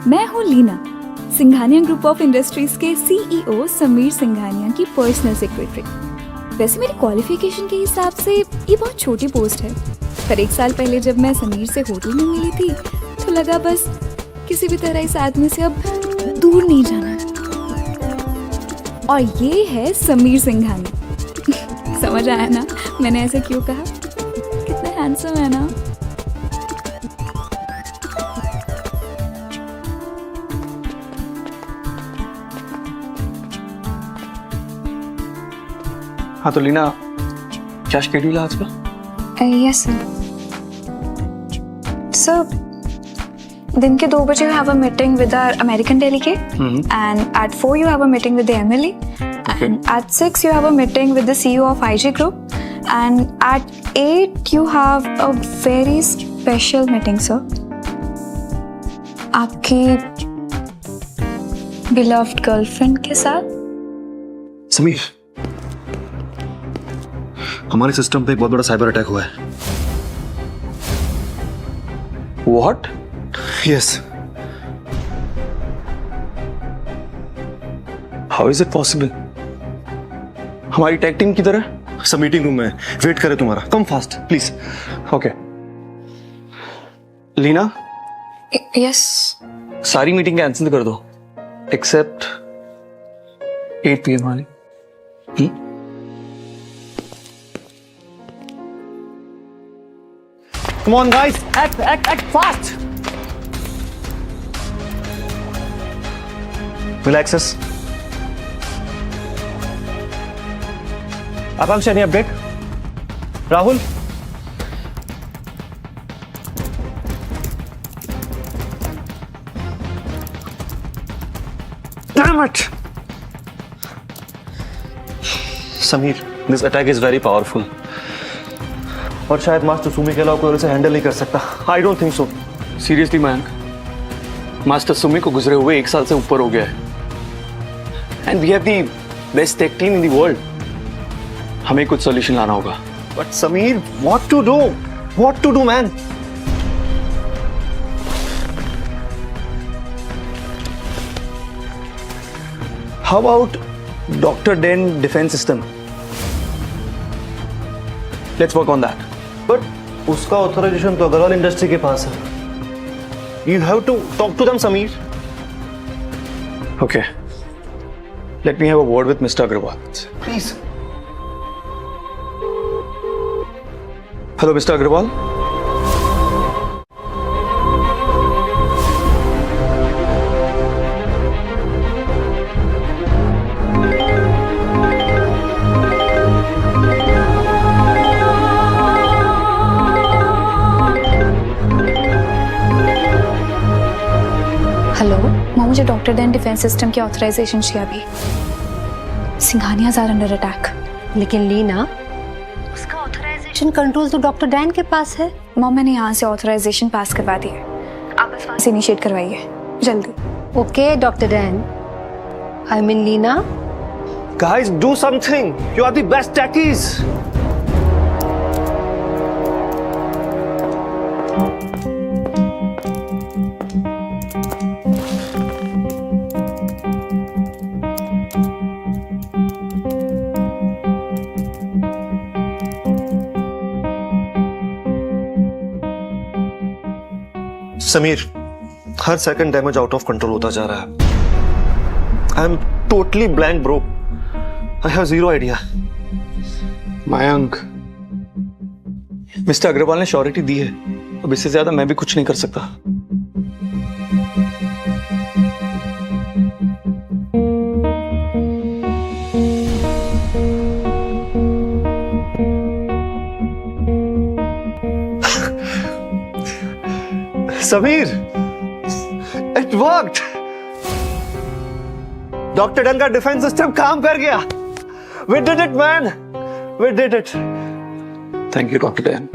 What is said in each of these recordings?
मैं हूँ Leena, Singhania group of industries के सीईओ समीर सिंघानिया की पर्सनल सेक्रेटरी। वैसे मेरी क्वालिफिकेशन के हिसाब से ये बहुत छोटी पोस्ट है, पर 1 साल पहले जब मैं समीर से होटल में मिली थी तो लगा बस किसी भी तरह इस आदमी से अब दूर नहीं जाना है। और ये है समीर सिंघानिया। समझ आया ना मैंने ऐसे क्यों कहा? कितना हैंडसम है ना। हाँ तो लीना, क्या शेड्यूल है आज का? Yes sir. दिन के 2 बजे you have a meeting with our American delegate, and at 4 you have a meeting with the MLE, and at 6 you have a meeting with the CEO of IG Group, and at 8 you have a very special meeting, sir. आपकी beloved girlfriend के साथ। समीर, हमारे system पे एक बहुत बड़ा cyber attack हुआ है। What? Yes. How is it possible? हमारी टेक टीम किधर है? सब मीटिंग रूम में वेट करे तुम्हारा। Come fast please. Okay Leena, yes सारी मीटिंग कैंसिल कर दो एक्सेप्ट 8 PM वाली। Come on guys, act fast. Relaxes. Akanksha, any update? Rahul? Damn it! Sameer, this attack is very powerful. और शायद मास्टर सुमी के अलावा कोई इसे हैंडल नहीं कर सकता। I don't think so. Seriously Mayank, master Sumi को गुजरे हुए 1 साल से ऊपर हो गया है, and we have the best tech team in the world. हमें कुछ सॉल्यूशन लाना होगा। But Sameer, what to do? What to do man? How about doctor Dan defence system? Let's work on that. But उसका ऑथराइजेशन तो Agrawal industry के पास है। You have to talk to them Sameer. Okay. Let me have a word with Mr. Agrawal. Please. Hello, Mr. Agrawal. Hello, मुझे doctor Dan defence system की authorization चाहिए अभी। Singhania are under attack. लेकिन लीना, उसका ऑथराइजेशन कंट्रोल तो डॉक्टर डैन के पास है। मॉम, मैंने यहाँ से ऑथराइजेशन पास करवा दी है, आप बस वहाँ से इनिशिएट करवाइए जल्दी। Okay doctor Dan, I mean Leena. Guys, do something. You are the best techies. Sameer, हर second damage out of control होता जा रहा है। I am totally blank bro. I have zero idea. Mayank, mister Agrawal ने श्योरिटी दी है, अब इससे ज्यादा मैं भी कुछ नहीं कर सकता। Sameer, it worked. Doctor done का डिफेंस सिस्टम काम कर गया। We did it, man. We did it. Thank you, Dr. Dan.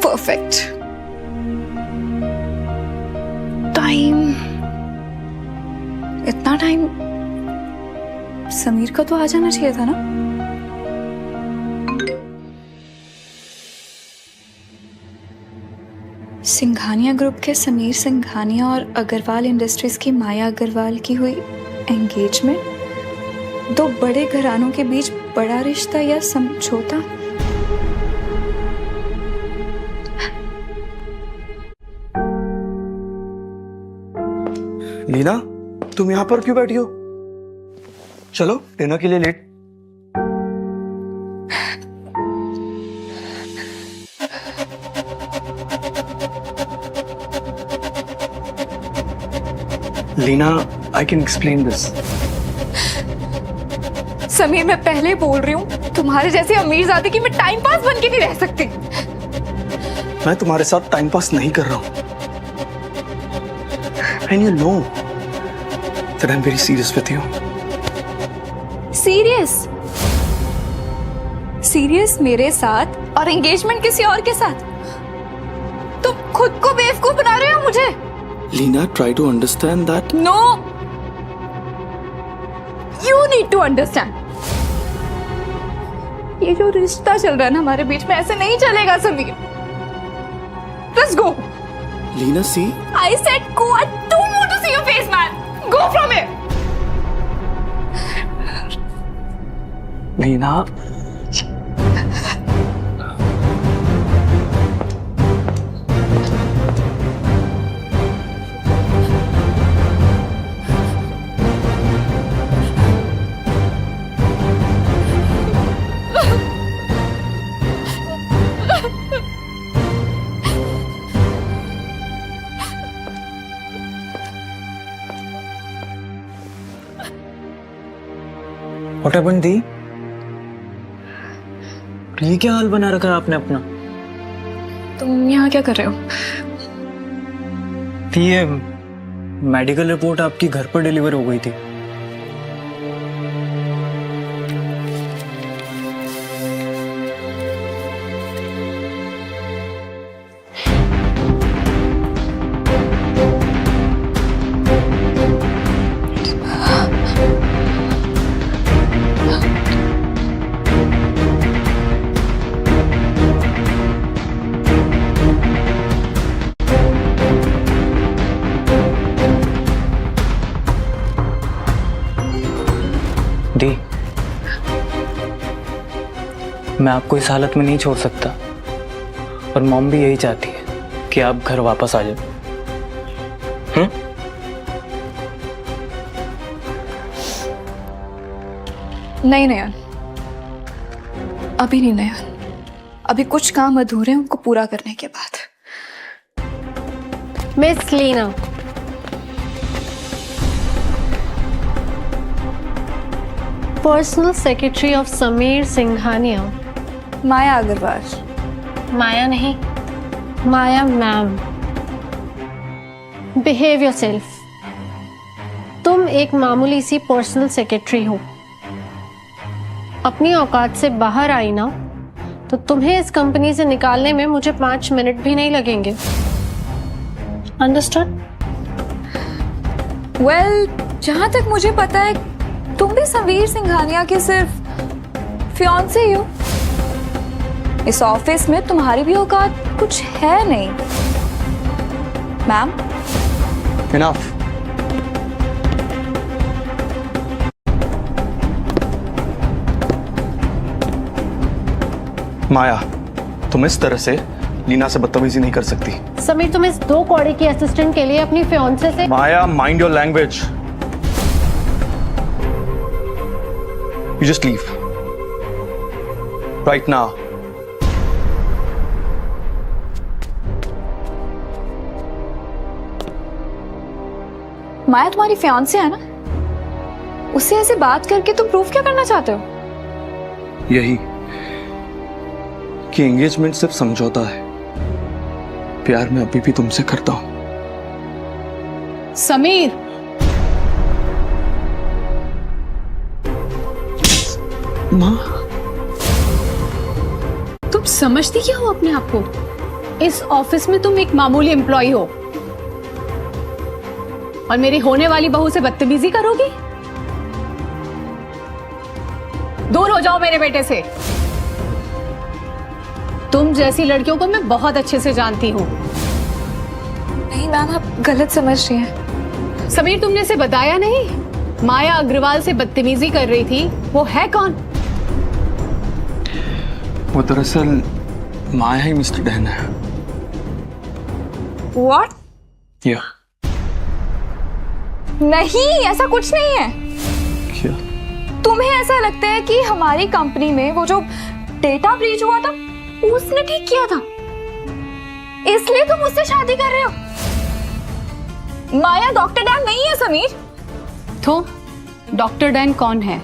Perfect. Time इतना टाइम समीर का तो आ जाना चाहिए था ना। सिंघानिया ग्रुप के समीर सिंघानिया और अग्रवाल इंडस्ट्रीज की माया अग्रवाल की हुई एंगेजमेंट। दो बड़े घरानों के बीच बड़ा रिश्ता या समझौता। लीना, तुम यहाँ पर क्यों बैठी हो? चलो डिनर के लिए late. Leena, I can explain this. Sameer, मैं पहले बोल रही हूँ, तुम्हारे जैसे अमीरजादे की मैं टाइम पास बन के नहीं रह सकती। मैं तुम्हारे साथ टाइम पास नहीं कर रहा हूं। And you know that I'm very serious with you. Serious? Serious मेरे साथ और एंगेजमेंट किसी और के साथ? तुम खुद को बेवकूफ बना रहे हो मुझे। Lina, try to understand that. No, you need to understand. ये जो रिश्ता चल रहा है ना हमारे बीच में, ऐसे नहीं चलेगा Sameer. Let's go. Lina, see? I said go. I don't want to see your face, man. Go from here. Lina. What happened, दी? ये क्या हाल बना रखा है आपने अपना? तुम यहाँ क्या कर रहे हो? ये मेडिकल रिपोर्ट आपकी घर पर डिलीवर हो गई थी। दी, मैं आपको इस हालत में नहीं छोड़ सकता और मॉम भी यही चाहती है कि आप घर वापस आ जाओ। नहीं नयन, अभी नहीं नयन। अभी कुछ काम अधूरे हैं, उनको पूरा करने के बाद। Miss Leena, personal secretary of Sameer Singhania. Maya Agarwal. Maya नहीं, माया मैम। Behave yourself. तुम एक मामूली सी पर्सनल सेक्रेटरी हो। अपनी औकात से बाहर आई ना, तो तुम्हें इस कंपनी से निकालने में मुझे 5 मिनट भी नहीं लगेंगे। अंडरस्टूड? वेल, जहां तक मुझे पता है तुम भी समीर सिंघानिया के सिर्फ फियांसे ही हो। इस ऑफिस में तुम्हारी भी औकात कुछ है नहीं। Ma'am, Enough. माया, तुम इस तरह से लीना से बदतमीजी नहीं कर सकती। समीर, तुम इस 2 कौड़ी की असिस्टेंट के लिए अपनी फियांसे से Maya, mind your language. You just leave. Right now. Maya तुम्हारी फियांसे है ना? उससे ऐसे बात करके तुम प्रूफ क्या करना चाहते हो? यही कि एंगेजमेंट सिर्फ समझौता है। प्यार मैं अभी भी तुमसे करता हूं। समीर, माँ, तुम समझती क्या हो अपने आप को? इस ऑफिस में तुम एक मामूली एम्प्लॉय हो और मेरी होने वाली बहू से बदतमीजी करोगी? दूर हो जाओ मेरे बेटे से। तुम जैसी लड़कियों को मैं बहुत अच्छे से जानती हूँ। नहीं मैम, आप गलत समझ रही हैं। समीर, तुमने इसे बताया नहीं? माया अग्रवाल से बदतमीजी कर रही थी, वो है कौन? वो दरअसल माया ही मिस्टर डैन है। What? या नहीं, ऐसा कुछ नहीं है। क्या? तुम्हें ऐसा लगता है कि हमारी कंपनी में वो जो डेटा ब्रीच हुआ था उसने ठीक किया था, इसलिए तुम उससे शादी कर रहे हो? माया डॉक्टर डैन नहीं है समीर। तो डॉक्टर डैन कौन है?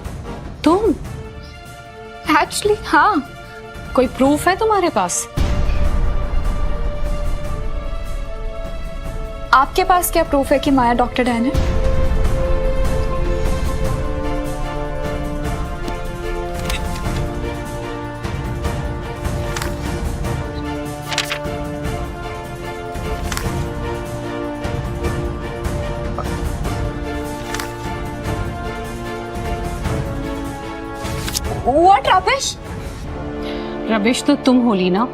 तुम? एक्चुअली हाँ। कोई प्रूफ है तुम्हारे पास? आपके पास क्या प्रूफ है कि माया डॉक्टर डैन है? What rubbish? रविश तो तुम हो लीना।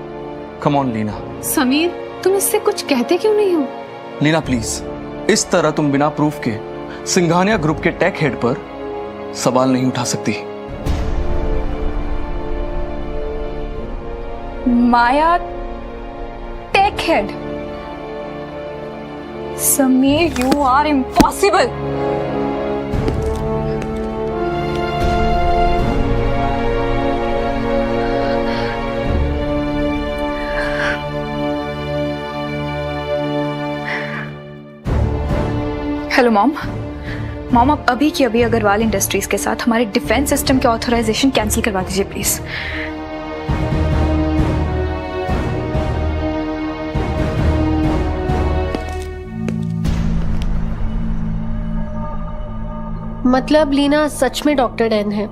Come on Leena. समीर, तुम इससे कुछ कहते क्यों नहीं हो? लीना प्लीज, इस तरह तुम बिना प्रूफ के सिंघानिया ग्रुप के टेक हेड पर सवाल नहीं उठा सकती। Maya tech head? Sameer, you are impossible. Hello mom. Mom, आप अभी की अभी अग्रवाल इंडस्ट्रीज के साथ हमारे डिफेंस सिस्टम के ऑथराइजेशन कैंसिल करवा दीजिए प्लीज। मतलब लीना सच में डॉक्टर डैन है।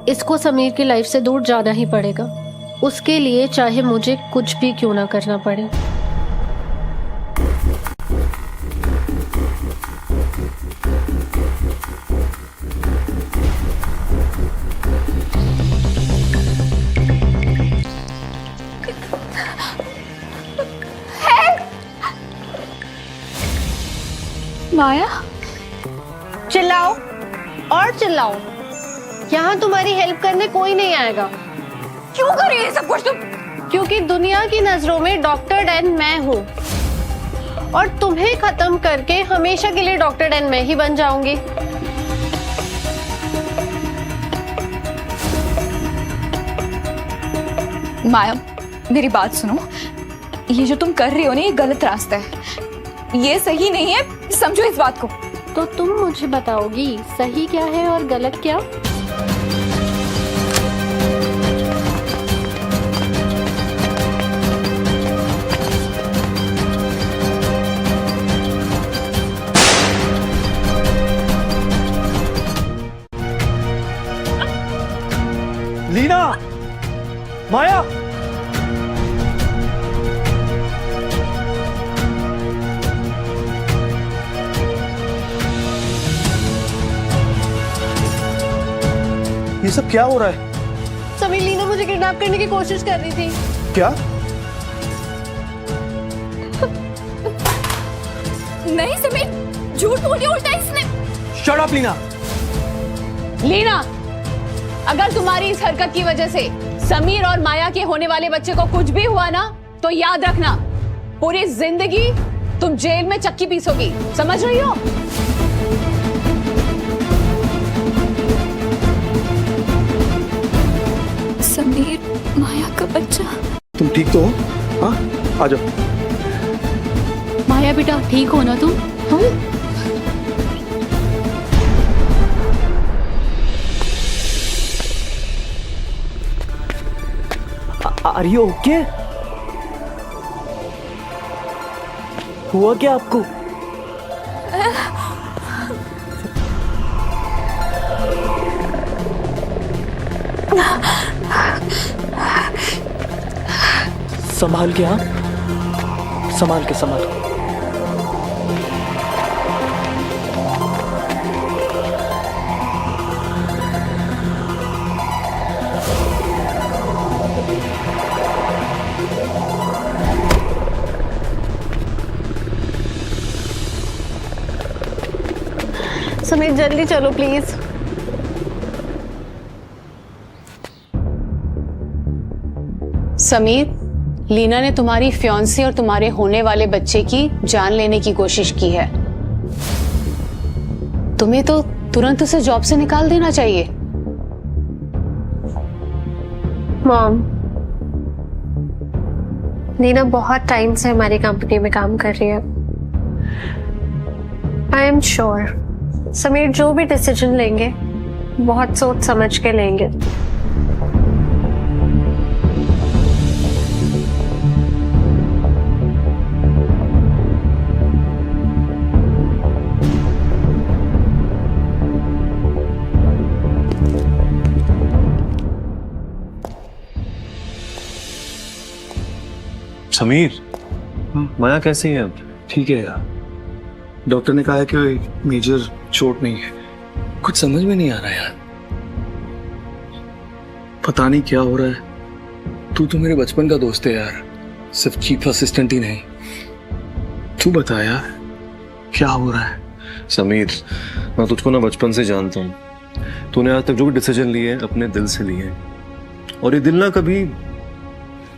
इसको समीर की लाइफ से दूर जाना ही पड़ेगा, उसके लिए चाहे मुझे कुछ भी क्यों ना करना पड़े। माया, चिल्लाओ और चिल्लाओ, यहाँ तुम्हारी हेल्प करने कोई नहीं आएगा। क्यों कर रही है सब कुछ तुम? क्योंकि दुनिया की नजरों में डॉक्टर डैन मैं हूँ और तुम्हें खत्म करके हमेशा के लिए डॉक्टर डैन मैं ही बन जाऊंगी। माया, मेरी बात सुनो। ये जो तुम कर रही हो ना, ये गलत रास्ता है, ये सही नहीं है, समझो इस बात को। तो तुम मुझे बताओगी सही क्या है और गलत क्या? लीना, माया, ये सब क्या हो रहा है? समीर, लीना मुझे किडनैप करने की कोशिश कर रही थी। क्या? नहीं समीर, झूठ बोलिए उल्टा इसने। Shut up Leena. लीना, अगर तुम्हारी इस हरकत की वजह से समीर और माया के होने वाले बच्चे को कुछ भी हुआ ना, तो याद रखना पूरी जिंदगी तुम जेल में चक्की पीसोगी, समझ रही हो? समीर, माया का बच्चा। तुम ठीक तो हो? हाँ, आ जाओ। माया बेटा, ठीक हो ना तुम? हाँ? Are you okay? हुआ क्या आपको? संभाल के, हाँ, संभाल के, संभाल के। समीर जल्दी चलो प्लीज। समीर, लीना ने तुम्हारी फियांसी और तुम्हारे होने वाले बच्चे की जान लेने की कोशिश की है। तुम्हें तो तुरंत उसे जॉब से निकाल देना चाहिए। मॉम, लीना बहुत टाइम से हमारी कंपनी में काम कर रही है। आई एम श्योर समीर जो भी डिसीजन लेंगे बहुत सोच समझ के लेंगे। समीर, माया कैसी है अब? ठीक है यार, डॉक्टर ने कहा है कि मेजर चोट नहीं है। कुछ समझ में नहीं आ रहा यार, पता नहीं क्या हो रहा है। तू तो मेरे बचपन का दोस्त है यार, सिर्फ चीफ असिस्टेंट ही नहीं। तू बता यार क्या हो रहा है। समीर, मैं तुझको ना बचपन से जानता हूँ। तूने आज तक जो भी डिसीजन लिए अपने दिल से लिए, और ये दिल ना कभी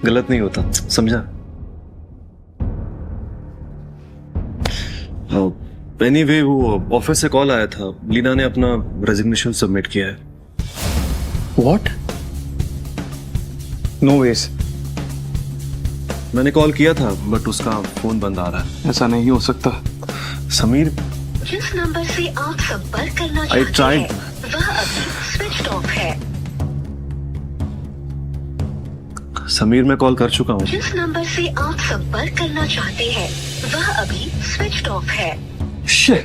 गलत नहीं होता, समझा? एनीवे, वो ऑफिस से कॉल आया था, लीना ने अपना रेजिग्नेशन सबमिट किया है। व्हाट? No ways. मैंने कॉल किया था बट उसका फोन बंद आ रहा है। ऐसा नहीं हो सकता समीर, जिस नंबर से आप संपर्क करना I चाहते tried. हैं वह अभी स्विच ऑफ है। समीर मैं कॉल कर चुका हूँ। जिस नंबर से आप संपर्क करना चाहते हैं वह अभी स्विच ऑफ है। शिट।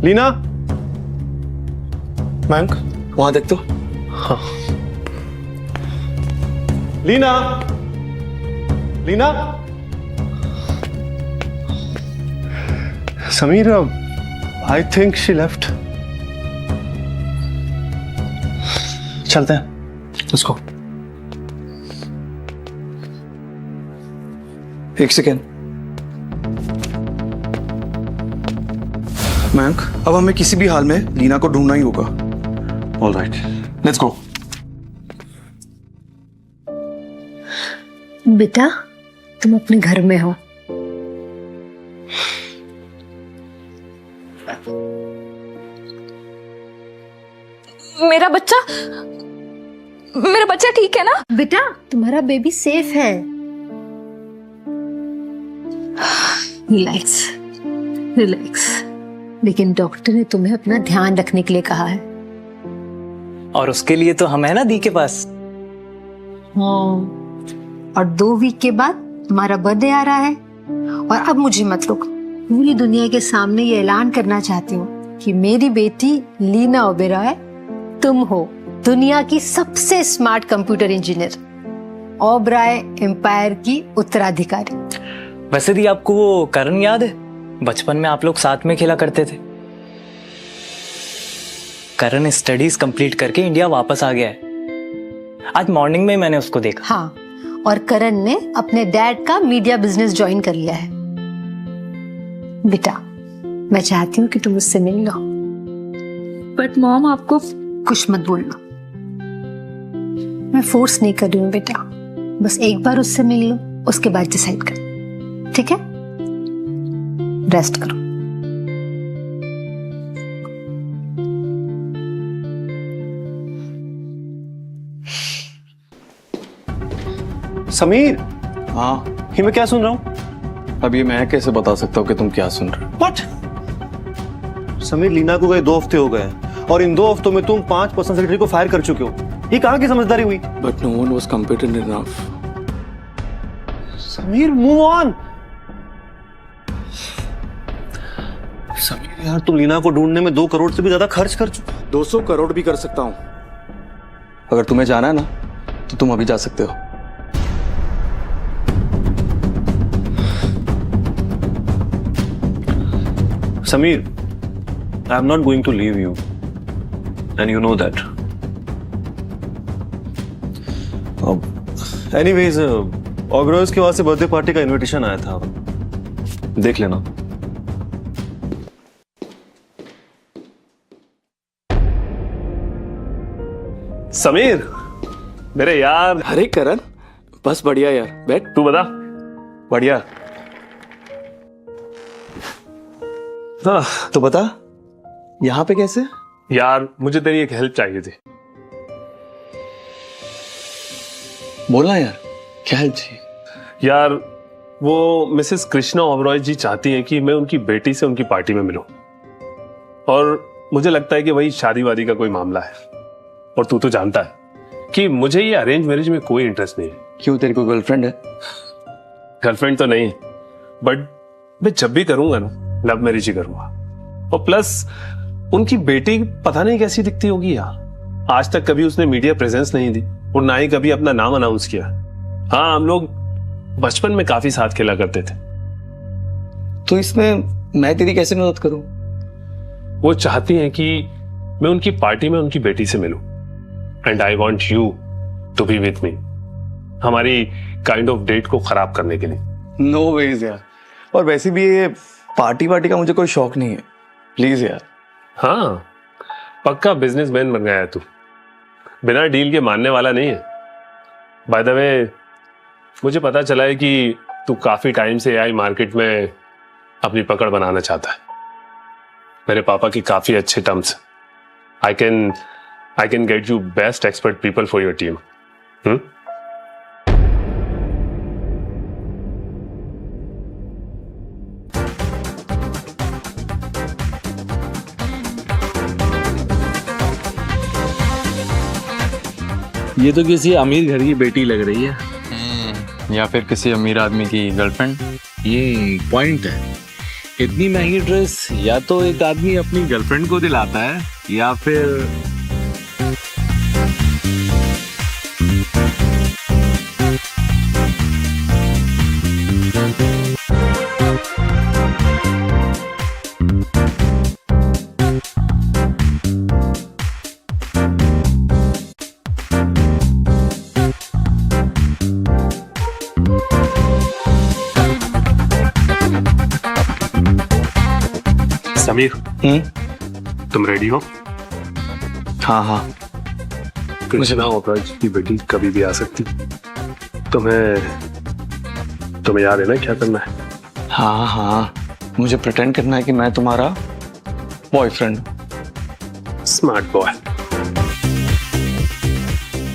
लीना, मयंक वहां देख तो। हाँ। Leena, Leena, Sameer, I think she left. चलते हैं। Let's go. एक सेकेंड मयंक, अब हमें किसी भी हाल में लीना को ढूंढना ही होगा। All right, let's go. बेटा, तुम अपने घर में हो। मेरा बच्चा ठीक है ना? बेटा, तुम्हारा बेबी सेफ है। Relax relax. लेकिन डॉक्टर ने तुम्हें अपना ध्यान रखने के लिए कहा है। और उसके लिए तो हम है ना दी के पास। हाँ, और 2 वीक के बाद तुम्हारा बर्थडे आ रहा है। और अब मुझे मत रोक, पूरी दुनिया के सामने ये ऐलान करना चाहती हूँ कि मेरी बेटी लीना ओबेरॉय तुम हो दुनिया की सबसे smart computer engineer, Oberoi empire की उत्तराधिकारी। वैसे दी, आपको वो करण याद है? बचपन में आप लोग साथ में खेला करते थे। करण स्टडीज कंप्लीट करके इंडिया वापस आ गया है। आज मॉर्निंग में मैंने उसको देखा। हाँ, और करण ने अपने डैड का मीडिया बिजनेस ज्वाइन कर लिया है। बेटा, मैं चाहती हूँ कि तुम उससे मिल लो। बट मॉम, आपको कुछ मत बोलना, मैं फोर्स नहीं कर रही हूँ बेटा। बस एक बार उससे मिल लो, उसके बाद डिसाइड कर, ठीक है? रेस्ट करो। समीर, हाँ, ये मैं क्या सुन रहा हूँ? अब ये मैं कैसे बता सकता हूँ कि तुम क्या सुन रहे हो? What? समीर, लीना को गए 2 हफ्ते हो गए और इन 2 हफ्तों में तुम 5% सेक्रेटरी को फायर कर चुके हो। ये कहाँ की समझदारी हुई? But no one was competent enough. Sameer, move on. Sameer यार, तुम लीना को ढूंढने में 2 करोड़ से भी ज्यादा खर्च कर चुके हो। 200 करोड़ भी कर सकता हूँ। अगर तुम्हें जाना है ना तो तुम अभी जा सकते हो। Samir, I am not going to leave you, and you know that. अब एनीवेज ऑब्रॉयज के वहां से बर्थडे पार्टी का इनविटेशन आया था, देख लेना। समीर, मेरे यार। अरे करण, बस बढ़िया यार, बैठ। तू बता। बढ़िया। तो बता, यहाँ पे कैसे? यार मुझे तेरी एक हेल्प चाहिए थी। बोलना यार, क्या हेल्प चाहिए? यार वो मिसेस कृष्णा ओबरॉय जी चाहती हैं कि मैं उनकी बेटी से उनकी पार्टी में मिलूं, और मुझे लगता है कि वही शादी वादी का कोई मामला है, और तू तो जानता है कि मुझे ये अरेंज मैरिज में कोई इंटरेस्ट नहीं है। क्यों, तेरी कोई गर्लफ्रेंड है? गर्लफ्रेंड तो नहीं, बट मैं जब भी करूंगा ना, लव मैरिज ही करूंगा। और प्लस उनकी बेटी पता नहीं कैसी दिखती होगी यार। आज तक कभी उसने मीडिया प्रेजेंस नहीं दी, और ना ही कभी अपना नाम अनाउंस किया। हाँ, हम लोग बचपन में काफी साथ खेला करते थे। तो इसमें मैं तेरी कैसे मदद करूं? वो चाहती हैं कि मैं उनकी पार्टी में उनकी बेटी से मिलूं, and I want you to be with me, हमारी काइंड ऑफ डेट को खराब करने के लिए। नो वेज यार, और वैसे भी ये पार्टी का मुझे कोई शौक नहीं है, प्लीज यार। हाँ, पक्का बिजनेसमैन बन गया है तू, बिना डील के मानने वाला नहीं है। बाय द वे, मुझे पता चला है कि तू काफी टाइम से एआई मार्केट में अपनी पकड़ बनाना चाहता है। मेरे पापा की काफी अच्छे terms. I can get you best expert people for your team. ये तो किसी अमीर घर की बेटी लग रही है, या फिर किसी अमीर आदमी की गर्लफ्रेंड। ये पॉइंट है। इतनी महंगी ड्रेस या तो एक आदमी अपनी गर्लफ्रेंड को दिलाता है, या फिर समीर, तुम रेडी हो? हाँ हाँ। कृष्णा ओबरॉय की बेटी कभी भी आ सकती। तुम्हें याद है ना क्या करना है? हाँ हाँ, मुझे प्रिटेंड करना है कि मैं तुम्हारा boyfriend. Smart boy.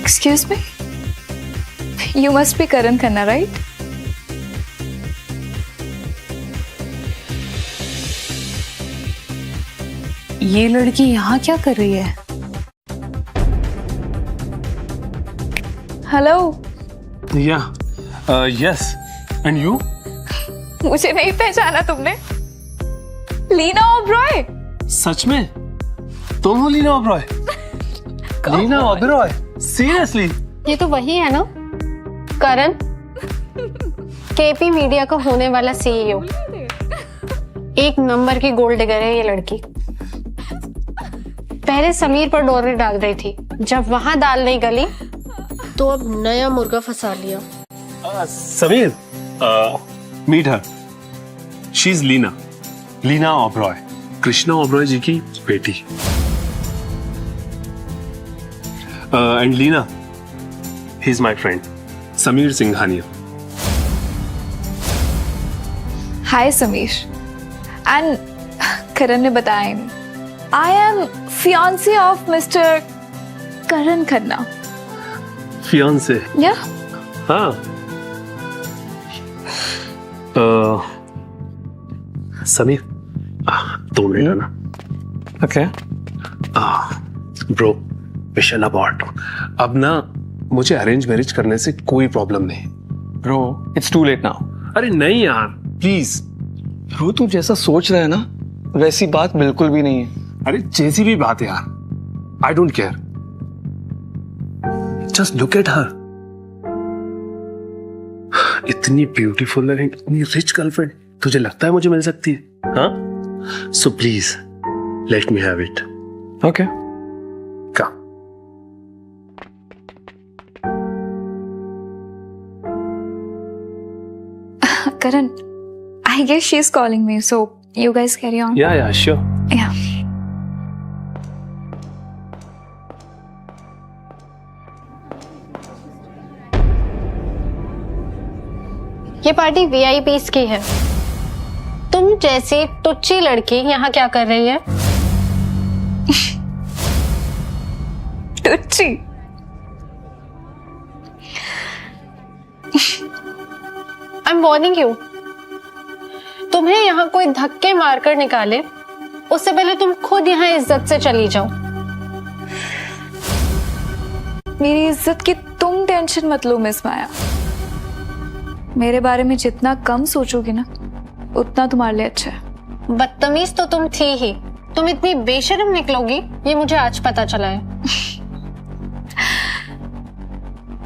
Excuse me, you must be Karan Khanna, right? ये लड़की यहाँ क्या कर रही है? हेलो। Yes, and you? मुझे नहीं पहचाना तुमने? लीना ओबरॉय। सच में तुम हो लीना ओबरॉय? लीना ओबरॉय, सीरियसली? ये तो वही है ना, करण, केपी मीडिया का होने वाला सीईओ। एक नंबर की गोल्ड डिगर है ये लड़की। पहले समीर पर डोरी डाल रही थी, जब वहां दाल नहीं गली तो अब नया मुर्गा फंसा लिया। Sameer, meet her. She is Leena Oberoi, Krishna Oberoi ji की बेटी। And Leena, he is my friend Sameer Singhania. Hi Sameer. And Karan ने बताया नहीं, I am fiancee of mister Karan Khanna. Fiancee? या? हाँ। समीर, 2 मिनट ना। ओके। Bro, mission abort. अब ना मुझे अरेंज मैरिज करने से कोई प्रॉब्लम नहीं। Bro, it's too late now. अरे नहीं यार, प्लीज। ब्रो, तू जैसा सोच रहा है ना, वैसी बात बिल्कुल भी नहीं है। अरे जैसी भी बात है यार, I don't care. Just look at her. इतनी ब्यूटीफुल एंड इतनी रिच गर्लफ्रेंड तुझे लगता है मुझे मिल सकती है? हाँ, so please let me have it. Okay. Come. Karan, I guess she's calling me, so you guys carry on. Yeah, sure. Yeah. ये पार्टी VIPs की है। तुम जैसी टुच्ची लड़की यहाँ क्या कर रही है? टुच्ची? I'm warning you. तुम्हें यहाँ कोई धक्के मारकर निकाले, उससे पहले तुम खुद यहाँ इज्जत से चली जाओ। मेरी इज्जत की तुम टेंशन मत लो मिस माया। मेरे बारे में जितना कम सोचोगे ना, उतना तुम्हारे लिए अच्छा है। बदतमीज तो तुम थी ही, तुम इतनी बेशर्म निकलोगी ये मुझे आज पता चला है।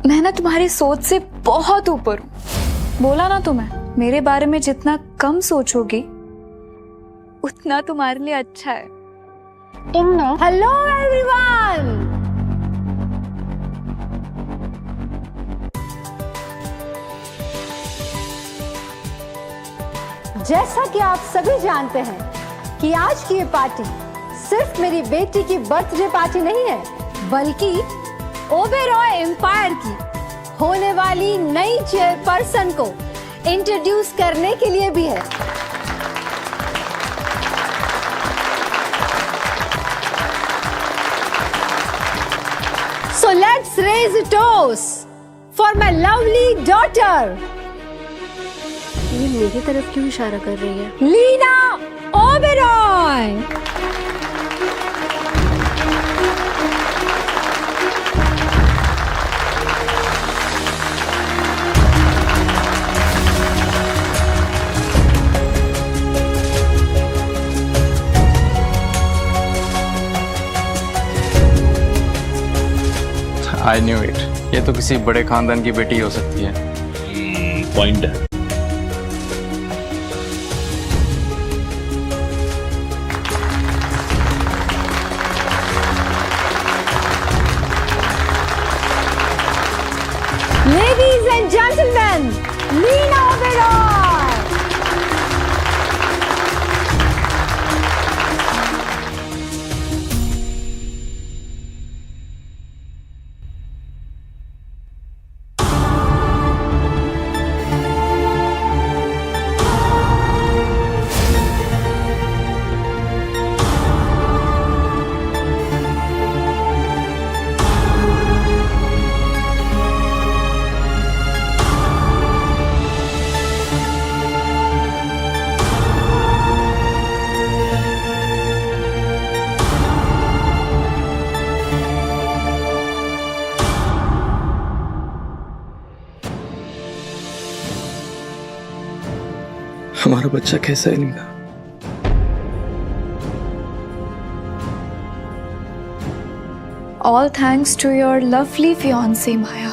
मैं ना तुम्हारी सोच से बहुत ऊपर हूँ। बोला ना तुम्हें, मेरे बारे में जितना कम सोचोगी उतना तुम्हारे लिए अच्छा है। तुम ना हेलो एवरीवन, जैसा कि आप सभी जानते हैं कि आज की ये पार्टी सिर्फ मेरी बेटी की बर्थडे पार्टी नहीं है, बल्कि ओबेरॉय एम्पायर की होने वाली नई चेयरपर्सन को इंट्रोड्यूस करने के लिए भी है। So let's raise a toast for my lovely daughter. ये मेरी तरफ क्यों इशारा कर रही है? Leena Oberoi. I knew it. ये तो किसी बड़े खानदान की बेटी हो सकती है। पॉइंट है। Ladies and gentlemen, Leena Oberoi. हमारा बच्चा कैसा है Leena? All thanks to your lovely fiancé माया।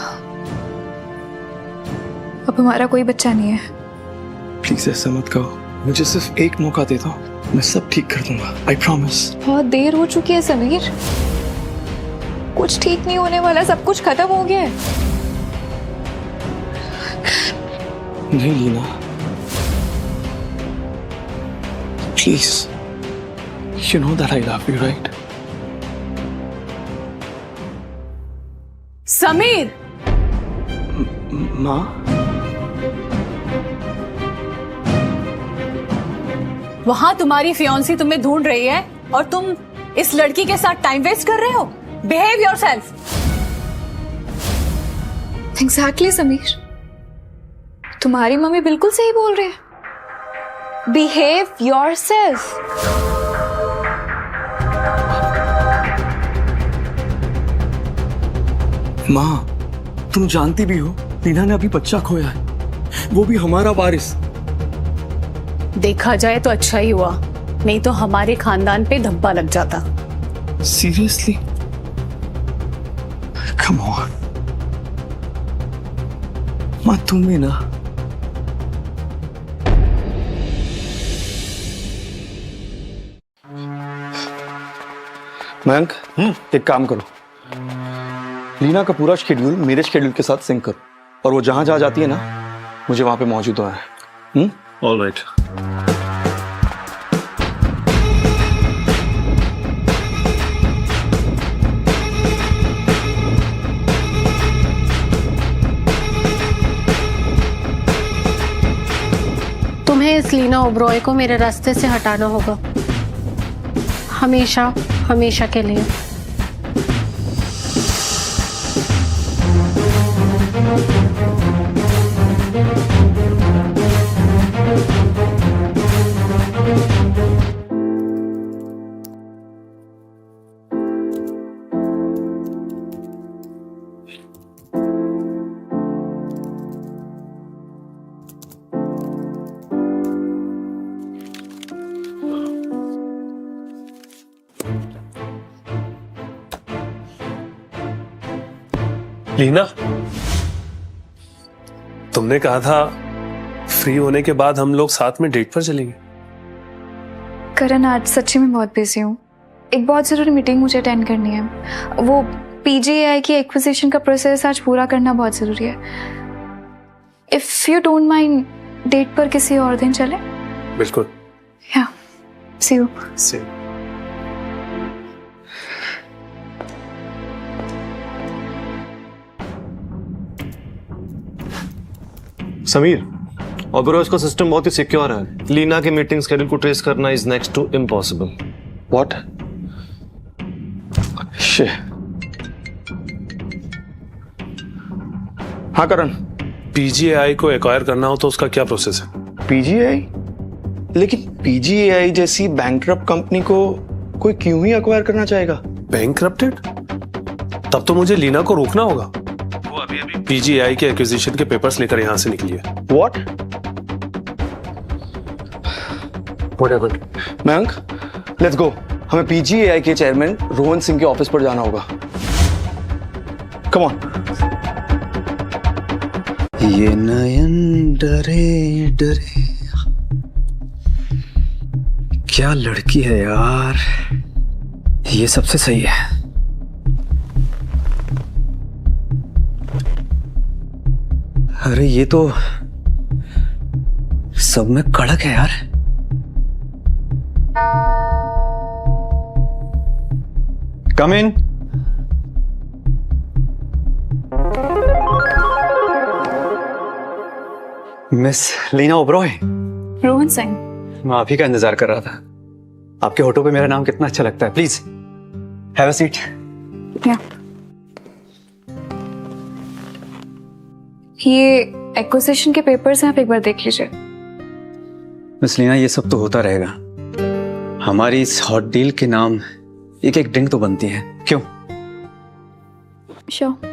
अब हमारा कोई बच्चा नहीं है। प्लीज ऐसा मत कहो, मुझे सिर्फ एक मौका दे दो, मैं सब ठीक कर दूंगा। I promise. बहुत देर हो चुकी है समीर, कुछ ठीक नहीं होने वाला, सब कुछ खत्म हो गया है। नहीं Leena, please, you know that I love you, right? Sameer, माँ, वहां तुम्हारी फियांसी तुम्हें ढूंढ रही है और तुम इस लड़की के साथ टाइम वेस्ट कर रहे हो। Behave yourself. एग्जैक्टली समीर, तुम्हारी मम्मी बिल्कुल सही बोल रही है। Behave yourself. माँ, तुम जानती भी हो लीना ने अभी बच्चा खोया है, वो भी हमारा वारिस। देखा जाए तो अच्छा ही हुआ, नहीं तो हमारे खानदान पे धब्बा लग जाता। सीरियसली? कम ऑन माँ, तुम भी ना। मयंक, एक काम करो, लीना का पूरा शेड्यूल मेरे शेड्यूल के साथ सिंक करो, और वो जहां जहां जाती है ना, मुझे वहां पे मौजूद होना है। All right. तुम्हें इस लीना ओब्रॉय को मेरे रास्ते से हटाना होगा, हमेशा हमेशा के लिए। लीना, तुमने कहा था फ्री होने के बाद हम लोग साथ में डेट पर चलेंगे। करण, आज सच्ची में बहुत बिजी हूँ। एक बहुत ज़रूरी मीटिंग मुझे अटेंड करनी है। वो PGAI की एक्विजिशन का प्रोसेस आज पूरा करना बहुत ज़रूरी है। If you don't mind, date पर किसी और दिन चले? बिल्कुल। या, सी यू। समीर, ओबरॉयज का सिस्टम बहुत ही सिक्योर है। लीना की मीटिंग शेड्यूल को ट्रेस करना is next to impossible. What? Shit. हाँ करण। PGAI को एक्वायर करना हो तो उसका क्या प्रोसेस है? PGAI? लेकिन PGAI जैसी बैंकरप्ट कंपनी को कोई क्यों ही एक्वायर करना चाहेगा? बैंकरप्टेड? तब तो मुझे लीना को रोकना होगा। वो अभी PGAI के एक्विजिशन के पेपर्स लेकर यहाँ से निकली है। What? Whatever. Mayank, let's go. हमें PGAI के चेयरमैन रोहन सिंह के ऑफिस पर जाना होगा। Come on. ये नयन डरे डरे, क्या लड़की है यार, ये सबसे सही है। अरे ये तो सब में कड़क है यार। कम इन। मिस लीना ओब्रॉय। रोहन सिंह। मैं आप ही का इंतजार कर रहा था। आपके होठों पे मेरा नाम कितना अच्छा लगता है। Please have a seat. ये एक्विजिशन के पेपर्स हैं, आप एक बार देख लीजिए। मिस लीना, ये सब तो होता रहेगा। हमारी इस हॉट डील के नाम एक एक ड्रिंक तो बनती है, क्यों? श्योर।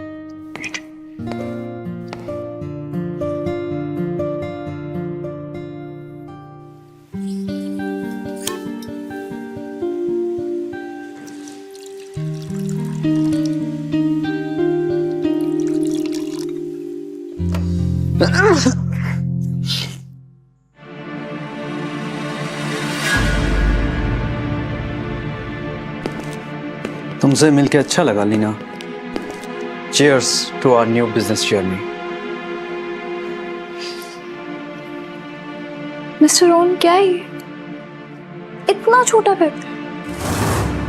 तुमसे मिलके अच्छा लगा Leena. Cheers to our new business journey. Mister Rohan, क्या है ये? इतना छोटा pack?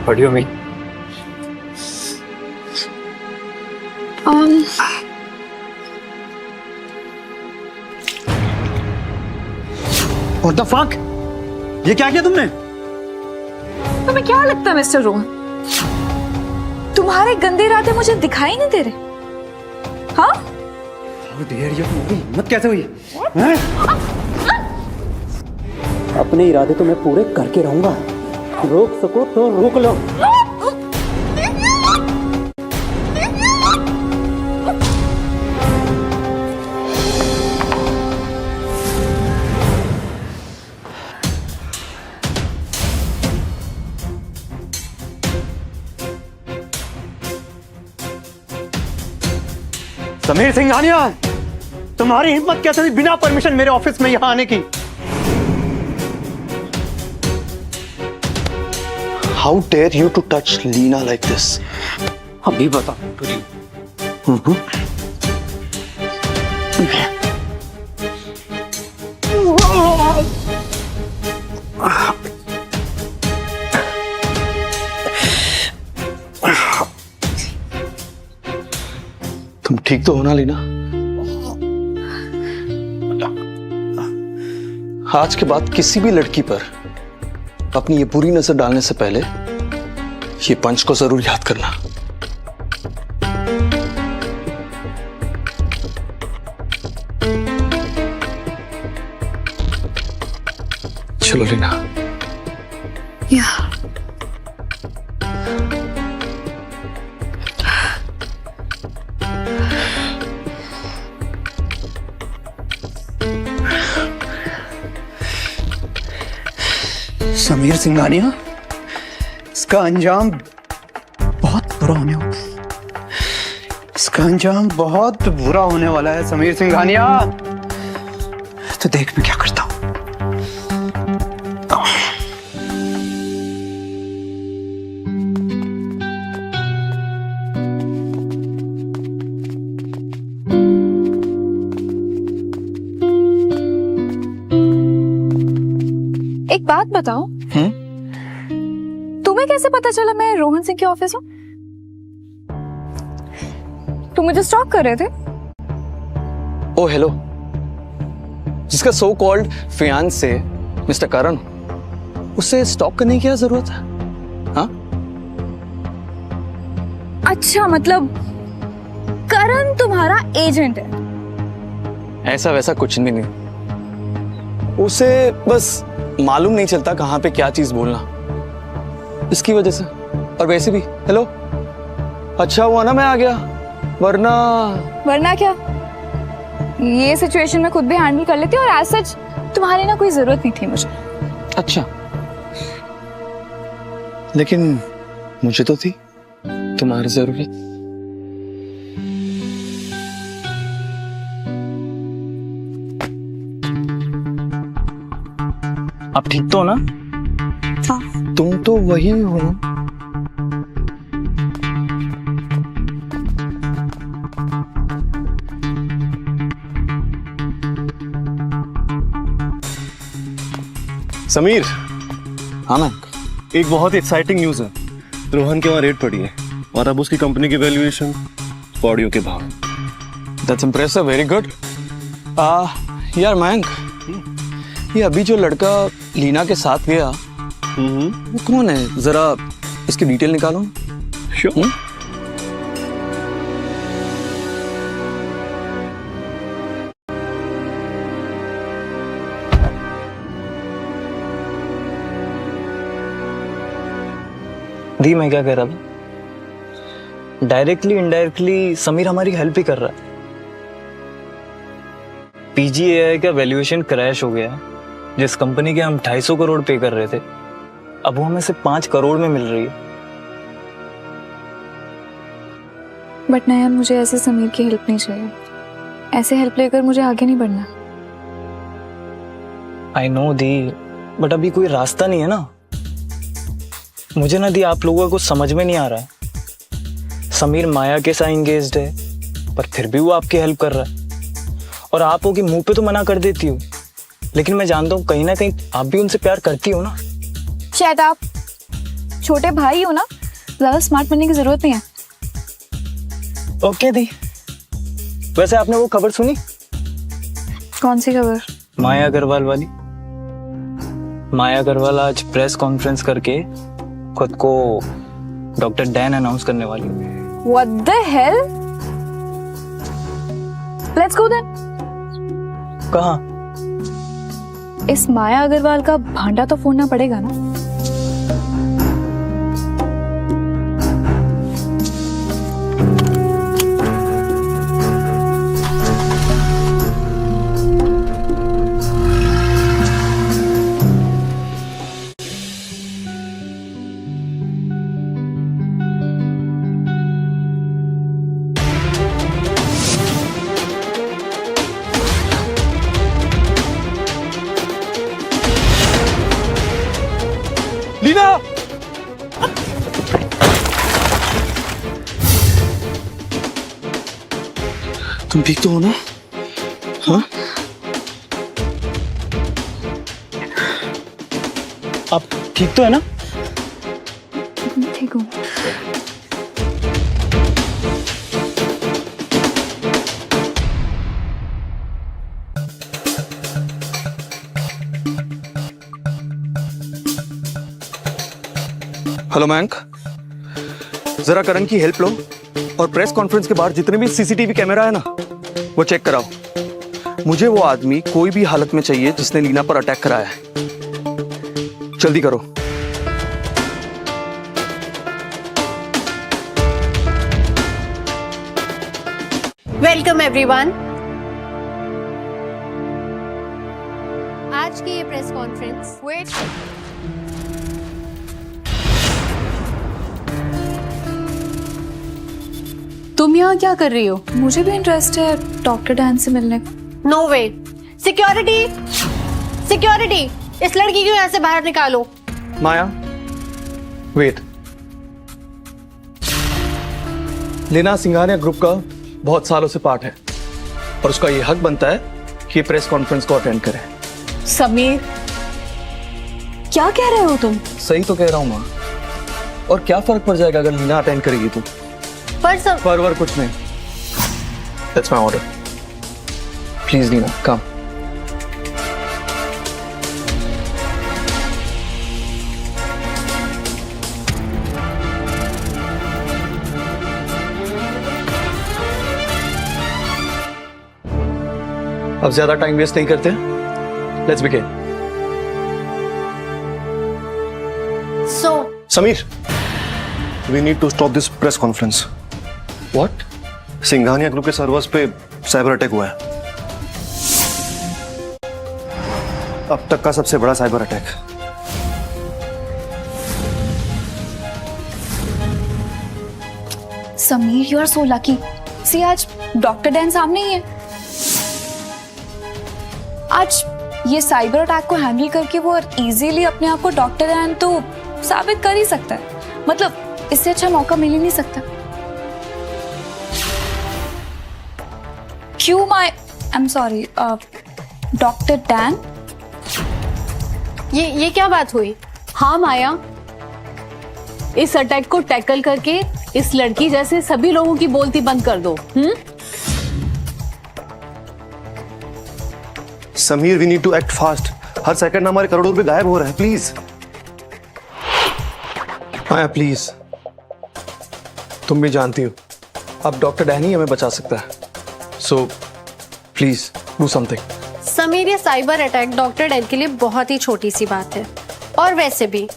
What do you mean? What the fuck? ये क्या किया तुमने? तुम्हें क्या लगता है मिस्टर रोहन, तुम्हारे गंदे इरादे मुझे दिखाई नहीं दे रहे? हाँ? How dare you? तुम्हारी हिम्मत कैसे हुई? हैं? अपने इरादे तो मैं पूरे करके रहूंगा। रोक सको तो रोक लो। समीर सिंघानिया, तुम्हारी हिम्मत कैसे हुई बिना परमिशन मेरे ऑफिस में यहां आने की? How dare you to touch Leena like this? अभी बता। तुम ठीक तो हो ना लीना? आज के बाद किसी भी लड़की पर अपनी ये पूरी नजर डालने से पहले ये पंच को जरूर याद करना। चलो लीना। समीर सिंघानिया, इसका अंजाम बहुत बुरा होने वाला है। इसका अंजाम बहुत बुरा होने वाला है समीर सिंघानिया। तो देख मैं क्या करता हूं। एक बात बताओ, तुम्हें कैसे पता चला मैं रोहन सिंह के ऑफिस हूँ? तुम मुझे स्टॉक कर रहे थे? ओ हेलो, जिसका सो कॉल्ड फियांसे मिस्टर करण, उसे स्टॉक करने की क्या जरूरत है? हाँ? अच्छा, मतलब करण तुम्हारा एजेंट है? ऐसा वैसा कुछ भी नहीं, उसे बस मालूम नहीं चलता कहां पे क्या चीज बोलना, इसकी वजह से। और वैसे भी हेलो, अच्छा हुआ ना मैं आ गया, वरना क्या? ये सिचुएशन में खुद भी हैंडल कर लेती और एज सच तुम्हारी ना कोई जरूरत नहीं थी मुझे। अच्छा, लेकिन मुझे तो थी तुम्हारी जरूरत। आप ठीक तो हो ना? हाँ, तुम तो वही हो। समीर, हाँ मैं। एक बहुत ही एक्साइटिंग न्यूज है। रोहन के वहाँ रेट पड़ी है और अब उसकी कंपनी की वैल्यूएशन पौड़ियों के भाव। That's impressive, very good. यार मयंक, ये अभी जो लड़का लीना के साथ गया, वो कौन है? जरा इसकी डिटेल निकालो। Sure. दी, मैं क्या कह रहा था, डायरेक्टली इनडायरेक्टली समीर हमारी हेल्प ही कर रहा है। पीजीएआई का वैल्यूएशन क्रैश हो गया है। जिस कंपनी के हम 250 करोड़ पे कर रहे थे, अब वो हमें सिर्फ 5 करोड़ में मिल रही है। बट नयन, मुझे ऐसे समीर की हेल्प नहीं चाहिए। ऐसे हेल्प लेकर मुझे आगे नहीं बढ़ना। आई नो दी, बट अभी कोई रास्ता नहीं है ना। मुझे ना दी, आप लोगों को कुछ समझ में नहीं आ रहा है। समीर माया के साथ एंगेज्ड है, पर फिर भी वो आपकी हेल्प कर रहा है। और आप हो कि मुंह पे तो मना कर देती हो, लेकिन मैं जानता हूँ कहीं ना कहीं आप भी उनसे प्यार करती हो ना। शायद आप छोटे भाई हो ना, ज्यादा स्मार्ट बनने की जरूरत नहीं है। ओके दी, वैसे आपने वो खबर सुनी? कौन सी खबर? माया अग्रवाल वाली। माया अग्रवाल आज प्रेस कॉन्फ्रेंस करके खुद को डॉक्टर डैन अनाउंस करने वाली है। What the hell? Let's go then. कहाँ? इस माया अग्रवाल का भांडा तो फोड़ना पड़ेगा ना। लीना! तुम ठीक तो हो ना? हाँ? आप ठीक तो है ना? ठीक हूँ। हेलो मयंक, जरा करण की हेल्प लो और प्रेस कॉन्फ्रेंस के बाहर जितने भी सीसीटीवी कैमरा है ना, वो चेक कराओ। मुझे वो आदमी कोई भी हालत में चाहिए जिसने लीना पर अटैक कराया है। जल्दी करो। Welcome everyone. आज की ये प्रेस कॉन्फ्रेंस तुम यहाँ क्या कर रही हो? मुझे भी इंटरेस्ट है डॉक्टर डैन से मिलने का। नो वे। सिक्योरिटी, सिक्योरिटी, इस लड़की को यहाँ से बाहर निकालो। माया, वेट। लीना सिंघानिया ग्रुप का बहुत सालों से पार्ट है और उसका ये हक बनता है कि ये प्रेस कॉन्फ्रेंस को अटेंड करे। समीर, क्या कह रहे हो तुम? सही तो कह रहा हूँ माँ। और क्या फर्क पड़ जाएगा अगर लीना अटेंड करेगी तो? पर सब पर कुछ नहीं। That's my order. Please Leena, come. अब ज्यादा टाइम वेस्ट नहीं करते, let's begin. So Sameer, we need to stop this press conference. What? Singhania group के सर्वर्स पे साइबर अटैक हुआ है, अब तक का सबसे बड़ा cyber attack. Sameer, you are so lucky. See, आज डॉक्टर डैन सामने ही है। आज ये साइबर अटैक को हैंडल करके वो इजीली अपने आप को डॉक्टर डैन तो साबित कर ही सकता है। मतलब इससे अच्छा मौका मिल ही नहीं सकता। क्यों I am sorry, doctor Dan? ये क्या बात हुई? हाँ माया, इस अटैक को टैकल करके इस लड़की जैसे सभी लोगों की बोलती बंद कर दो। Sameer, we need to act fast. हर सेकंड हमारे करोड़ों रुपए गायब हो रहे हैं, प्लीज। माया प्लीज, तुम भी जानती हो अब डॉक्टर डैन ही हमें बचा सकता है। So please do something. Sameer, ये साइबर अटैक डॉक्टर डैन के लिए बहुत ही छोटी सी बात है। और वैसे भी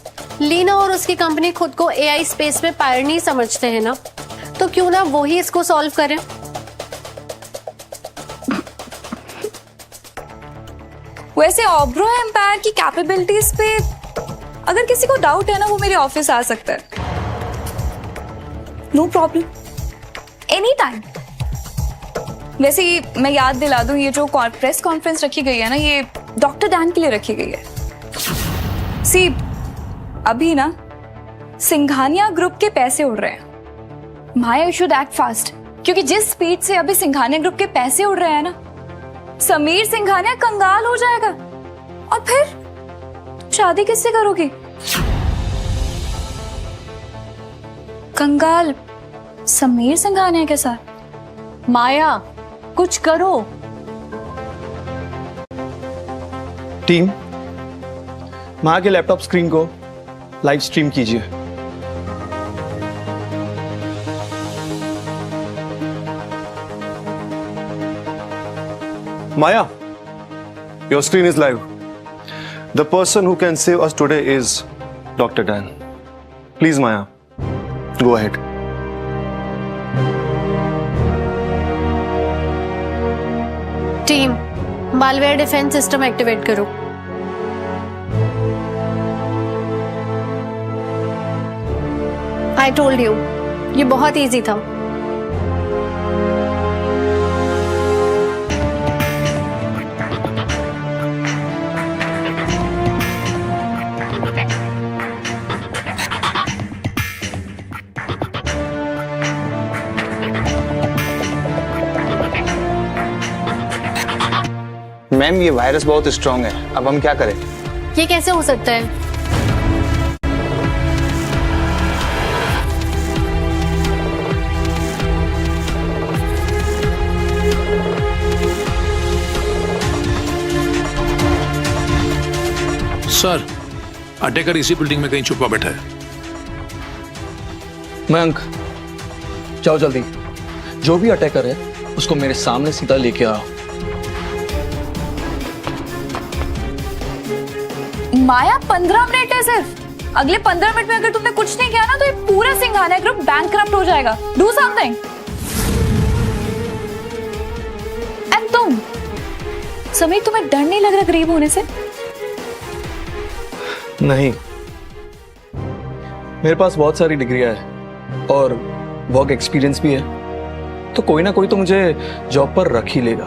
लीना और उसकी कंपनी खुद को एआई स्पेस में पायरनी समझते हैं ना, तो क्यों ना वो ही इसको सॉल्व करें। वैसे ऑब्रो एम्पायर की कैपेबिलिटीज पे अगर किसी को डाउट है ना, वो मेरे ऑफिस आ सकता है। No problem, any time. वैसे मैं याद दिला दूं, ये जो प्रेस कॉन्फ्रेंस रखी गई है ना, ये डॉक्टर डैन के लिए रखी गई है। सी, अभी ना सिंघानिया ग्रुप के पैसे उड़ रहे हैं। माया, यू शुड एक्ट फास्ट, क्योंकि जिस स्पीड से अभी सिंघानिया ग्रुप के पैसे उड़ रहे हैं ना, समीर सिंघानिया कंगाल हो जाएगा। और फिर शादी किससे करोगी? कंगाल समीर सिंघानिया के साथ? माया, कुछ करो। टीम, माया के लैपटॉप स्क्रीन को लाइव स्ट्रीम कीजिए। Maya, your screen is live. The person who can save us today is Dr. Dan. Please, Maya, go ahead. Team, malware defence system activate करो। आई टोल्ड यू, ये बहुत easy था। Ma'am, ये virus बहुत strong है, अब हम क्या करें? ये कैसे हो सकता है? सर, अटैकर इसी बिल्डिंग में कहीं छुपा बैठा है। मयंक, जाओ जल्दी, जो भी अटैकर है उसको मेरे सामने सीधा लेके आओ। माया 15 मिनट है सिर्फ। अगले 15 मिनट में अगर तुमने कुछ नहीं किया ना तो ये पूरा सिंघानिया ग्रुप बैंकक्रप्ट हो जाएगा। Do something. एंड तुम समीर, तुम्हें डर नहीं लग रहा गरीब होने से? नहीं, मेरे पास बहुत सारी डिग्रियां हैं और वर्क एक्सपीरियंस भी है, तो कोई ना कोई तो मुझे जॉब पर रख ही लेगा।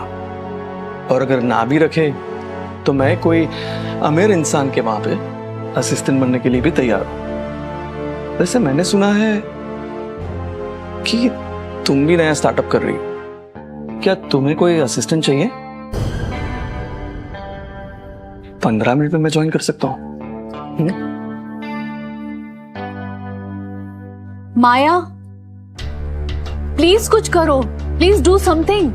और अगर ना भी रखे तो मैं कोई अमीर इंसान के वहां पे असिस्टेंट बनने के लिए भी तैयार हूं। वैसे मैंने सुना है कि तुम भी नया स्टार्टअप कर रही हो, क्या तुम्हें कोई असिस्टेंट चाहिए? 15 मिनट में मैं ज्वाइन कर सकता हूं। माया, प्लीज कुछ करो, please do something.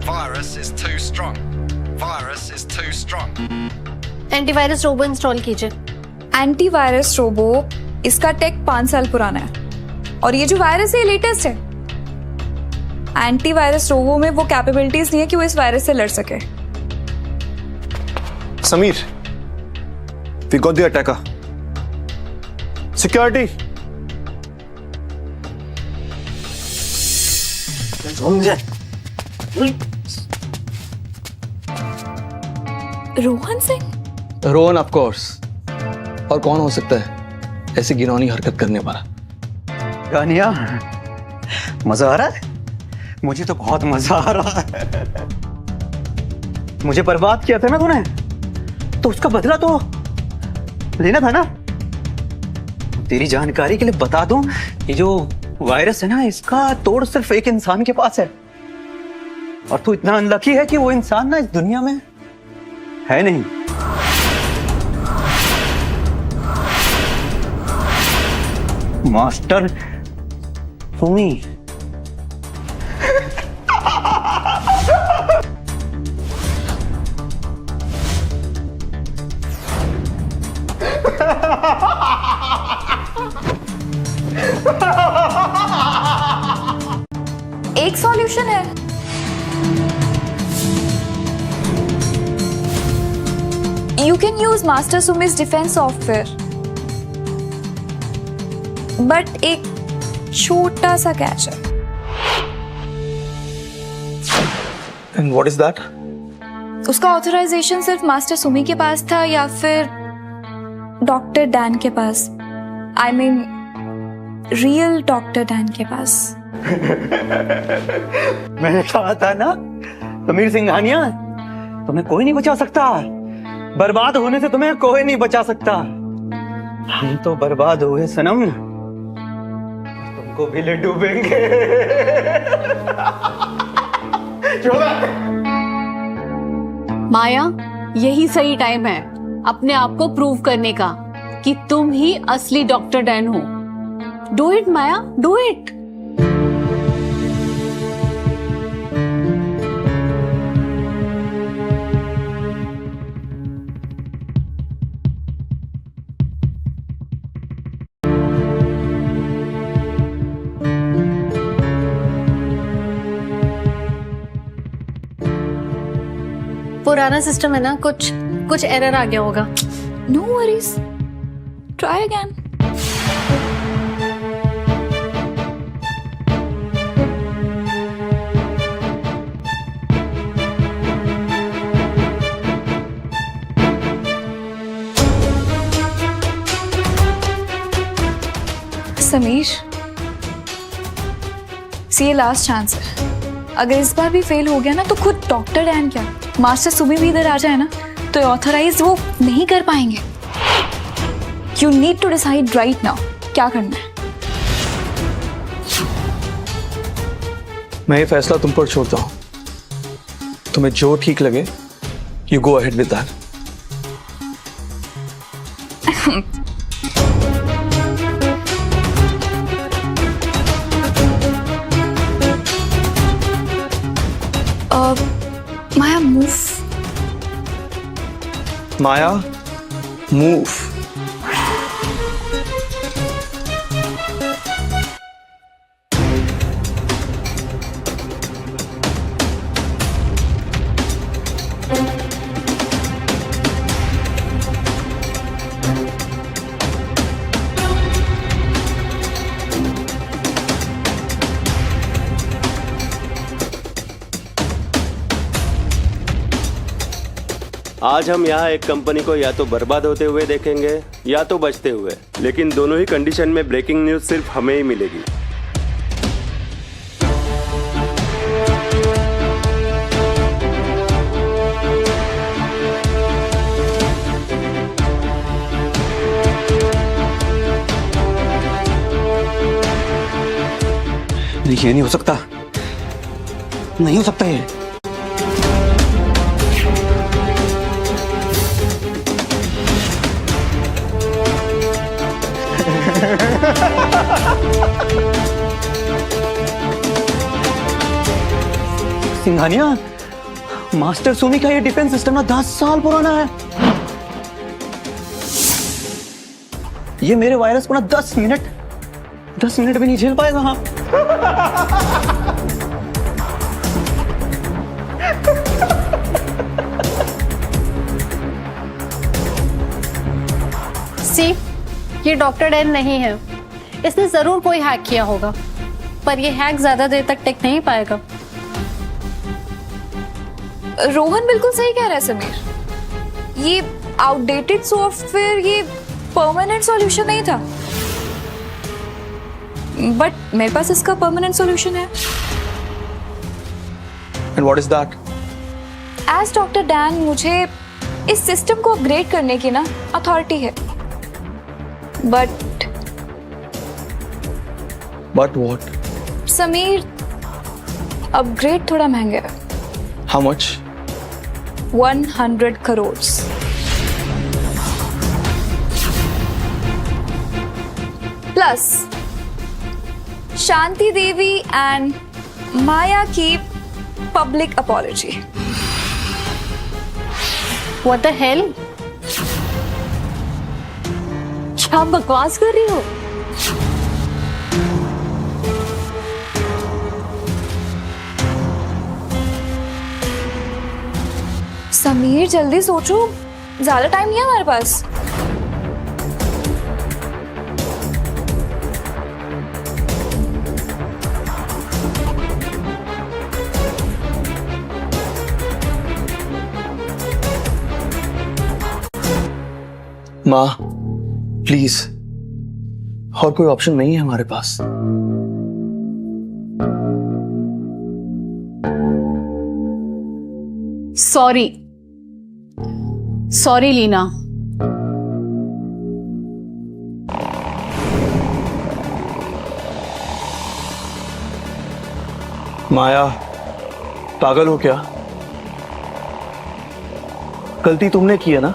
Virus is too strong. Virus is too strong. Antivirus robo install कीजिए। एंटीवायरस रोबो, इसका टेक 5 साल पुराना है और ये जो वायरस है ये लेटेस्ट है। एंटीवायरस रोबो में वो कैपेबिलिटीज नहीं है कि वो इस वायरस से लड़ सके। Samir, we got the attacker. Security. Rohan Singh? Rohan of course, और कौन हो सकता है ऐसी घिनौनी हरकत करने वाला? गानिया, मजा आ रहा है? मुझे तो बहुत मजा आ रहा है। मुझे बर्बाद किया था ना तूने, तो उसका बदला तो लेना था ना। तेरी जानकारी के लिए बता दूं, ये जो वायरस है ना, इसका तोड़ सिर्फ एक इंसान के पास है, और तू इतना अनलकी है कि वो इंसान ना इस दुनिया में है नहीं। मास्टर सुमी। एक सॉल्यूशन है। You can use Master Sumi's defense software, but एक छोटा सा कैच है। And what is that? उसका ऑथराइजेशन सिर्फ मास्टर सुमी के पास था या फिर डॉक्टर डैन के पास। I mean, real doctor Dan के पास। मैंने कहा था ना समीर सिंघानिया, तुम्हें कोई नहीं बचा सकता। बर्बाद होने से तुम्हें कोई नहीं बचा सकता। हम तो बर्बाद हुए सनम, तुमको भी ले डूबेंगे। माया, यही सही टाइम है अपने आप को प्रूव करने का कि तुम ही असली डॉक्टर डैन हो। Do it Maya, do it. पुराना सिस्टम है ना, कुछ एरर आ गया होगा। No worries. Try again. Sameer, ये लास्ट चांस है। अगर इस बार भी फेल हो गया ना तो खुद डॉक्टर डैन क्या, मास्टर सुबह भी इधर आ जाए ना तो ऑथराइज वो नहीं कर पाएंगे। You need to decide right now क्या करना है। मैं ये फैसला तुम पर छोड़ता हूं। तुम्हें जो ठीक लगे, you go ahead with that. Maya move. Maya move. आज हम यहाँ एक कंपनी को या तो बर्बाद होते हुए देखेंगे या तो बचते हुए, लेकिन दोनों ही कंडीशन में ब्रेकिंग न्यूज सिर्फ हमें ही मिलेगी। ये नहीं हो सकता, नहीं हो सकता ये। सिंघानिया, मास्टर सोनी का ये डिफेंस सिस्टम ना 10 साल पुराना है। ये मेरे वायरस को ना 10 मिनट भी नहीं झेल पाएगा। हाँ, सी, ये डॉक्टर डैन नहीं है। इसने जरूर कोई हैक किया होगा, पर ये हैक ज्यादा देर तक टिक नहीं पाएगा। रोहन बिल्कुल सही कह रहा है समीर। ये आउटडेटेड सॉफ्टवेयर ये परमानेंट सॉल्यूशन नहीं था, बट मेरे पास इसका परमानेंट सॉल्यूशन है। And what is that? As doctor Dan, मुझे इस सिस्टम को अपग्रेड करने की ना अथॉरिटी है, बट व्हाट? समीर, अपग्रेड थोड़ा महंगा है। How much? 100 crore. Plus Shanti Devi and Maya की public apology. What the hell? क्या बकवास कर रही हो? समीर, जल्दी सोचो, ज्यादा टाइम नहीं है हमारे पास। माँ प्लीज, और कोई ऑप्शन नहीं है हमारे पास। सॉरी लीना। माया, पागल हो क्या? गलती तुमने की है ना,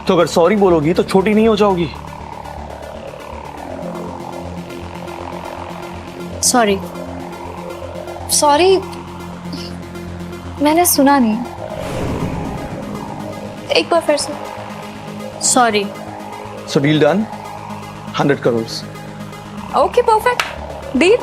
तो अगर सॉरी बोलोगी तो छोटी नहीं हो जाओगी। सॉरी, मैंने सुना नहीं। एक बार फिर से। Sorry. So deal done, 100 crore. Okay, perfect deal.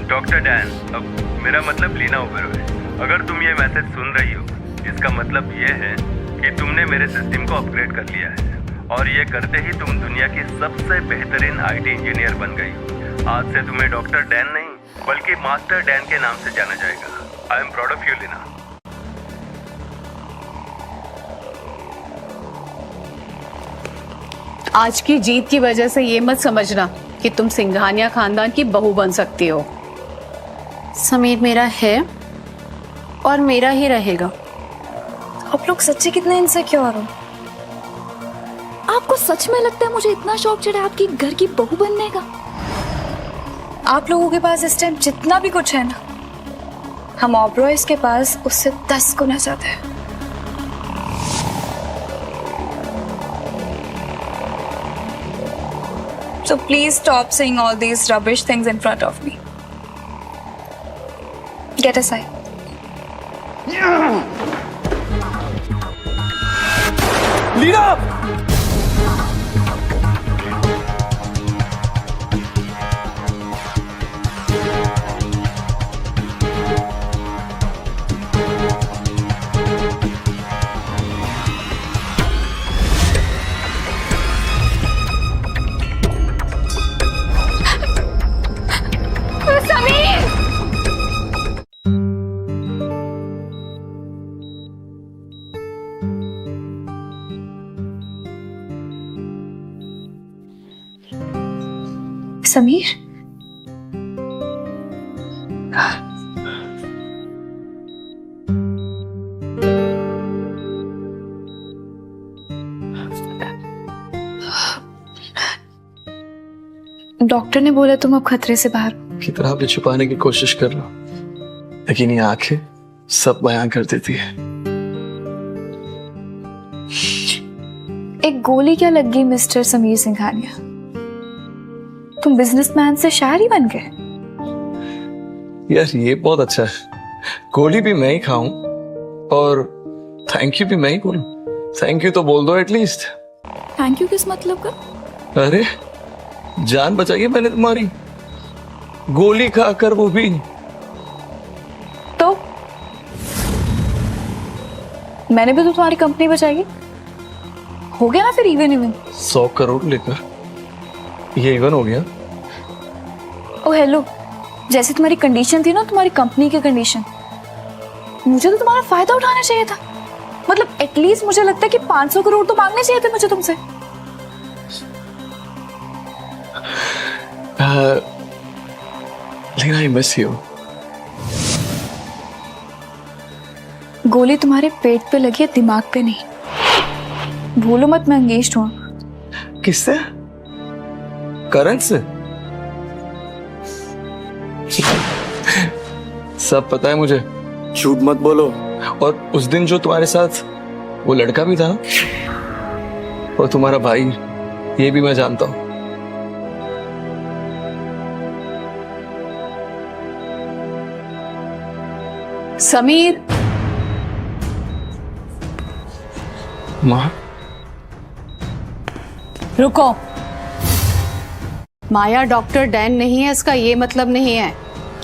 Doctor Dan, अब मेरा मतलब लीना ओबेरॉय है। अगर तुम ये मैसेज सुन रही हो, इसका मतलब ये है कि तुमने मेरे सिस्टम को अपग्रेड कर लिया है, और ये करते ही तुम दुनिया की सबसे बेहतरीन आईटी इंजीनियर बन गई हो। आज से तुम्हें डॉक्टर डैन नहीं, बल्कि मास्टर डैन के नाम से जाना जाएगा। I am proud of you Leena. आज की जीत की वजह से ये मत समझना कि तुम सिंघानिया खानदान की बहू बन सकती हो। समीर मेरा है और मेरा ही रहेगा। आप लोग सच्ची कितने इनसिक्योर हो। आपको सच में लगता है मुझे इतना शौक चढ़ा आपकी घर की बहू बनने का? आप लोगों के पास इस टाइम जितना भी कुछ है ना, हम ओबरॉयज के पास उससे 10 गुना ज्यादा है। So please stop saying all these rubbish things in front of me. Get aside. Leena! Sameer, doctor ने बोला तुम अब खतरे से बाहर हो। की तरह भी छुपाने की कोशिश कर रहा हूं, लेकिन ये आंखें सब बयां कर देती है। एक गोली क्या लग गई मिस्टर समीर सिंघानिया, तुम बिजनेसमैन से शायर ही बन गए। यार ये बहुत अच्छा है, गोली भी मैं ही खाऊं और थैंक यू भी मैं ही बोलूं। थैंक यू तो बोल दो एटलीस्ट। थैंक यू किस मतलब का? अरे जान बचाई मैंने तुम्हारी, गोली खाकर, वो भी तो मैंने भी तो तुम्हारी कंपनी बचाई। हो गया ना फिर इवन इवन। 100 करोड़ लेकर ये इवन हो गया। ओ हेलो, जैसे तुम्हारी कंडीशन थी ना, तुम्हारी कंपनी की कंडीशन, मुझे तो तुम्हारा फायदा उठाना चाहिए था। मतलब एटलीस्ट मुझे लगता है कि 500 करोड़ तो मांगने चाहिए थे मुझे तुमसे। लेकिन आई मिस यू। गोली तुम्हारे पेट पे लगी है, दिमाग पे नहीं। भूलो मत मैं एंगेज्ड हूं। किससे? करण से? सब पता है मुझे, झूठ मत बोलो। और उस दिन जो तुम्हारे साथ वो लड़का भी था और तुम्हारा भाई, ये भी मैं जानता हूं। समीर, माँ रुको। माया डॉक्टर डैन नहीं है, इसका ये मतलब नहीं है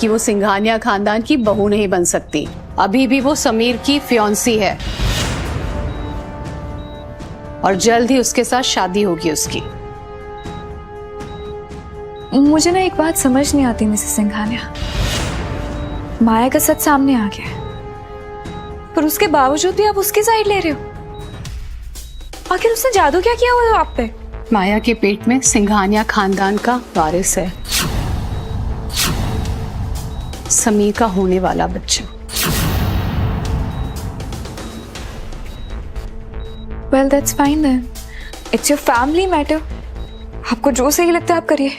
कि वो सिंघानिया खानदान की बहू नहीं बन सकती। अभी भी वो समीर की फियांसी है और जल्द ही उसके साथ शादी होगी उसकी। मुझे ना एक बात समझ नहीं आती मिसेस सिंघानिया, माया का सच सामने आ गया है, पर उसके बावजूद भी आप उसकी साइड ले रहे हो। आखिर उसने जादू क्या किया हुआ है आप पे? माया के पेट में सिंघानिया खानदान का वारिस है, समीर का होने वाला बच्चा। Well, that's fine then. It's your family matter. आपको जो सही लगता है आप करिए।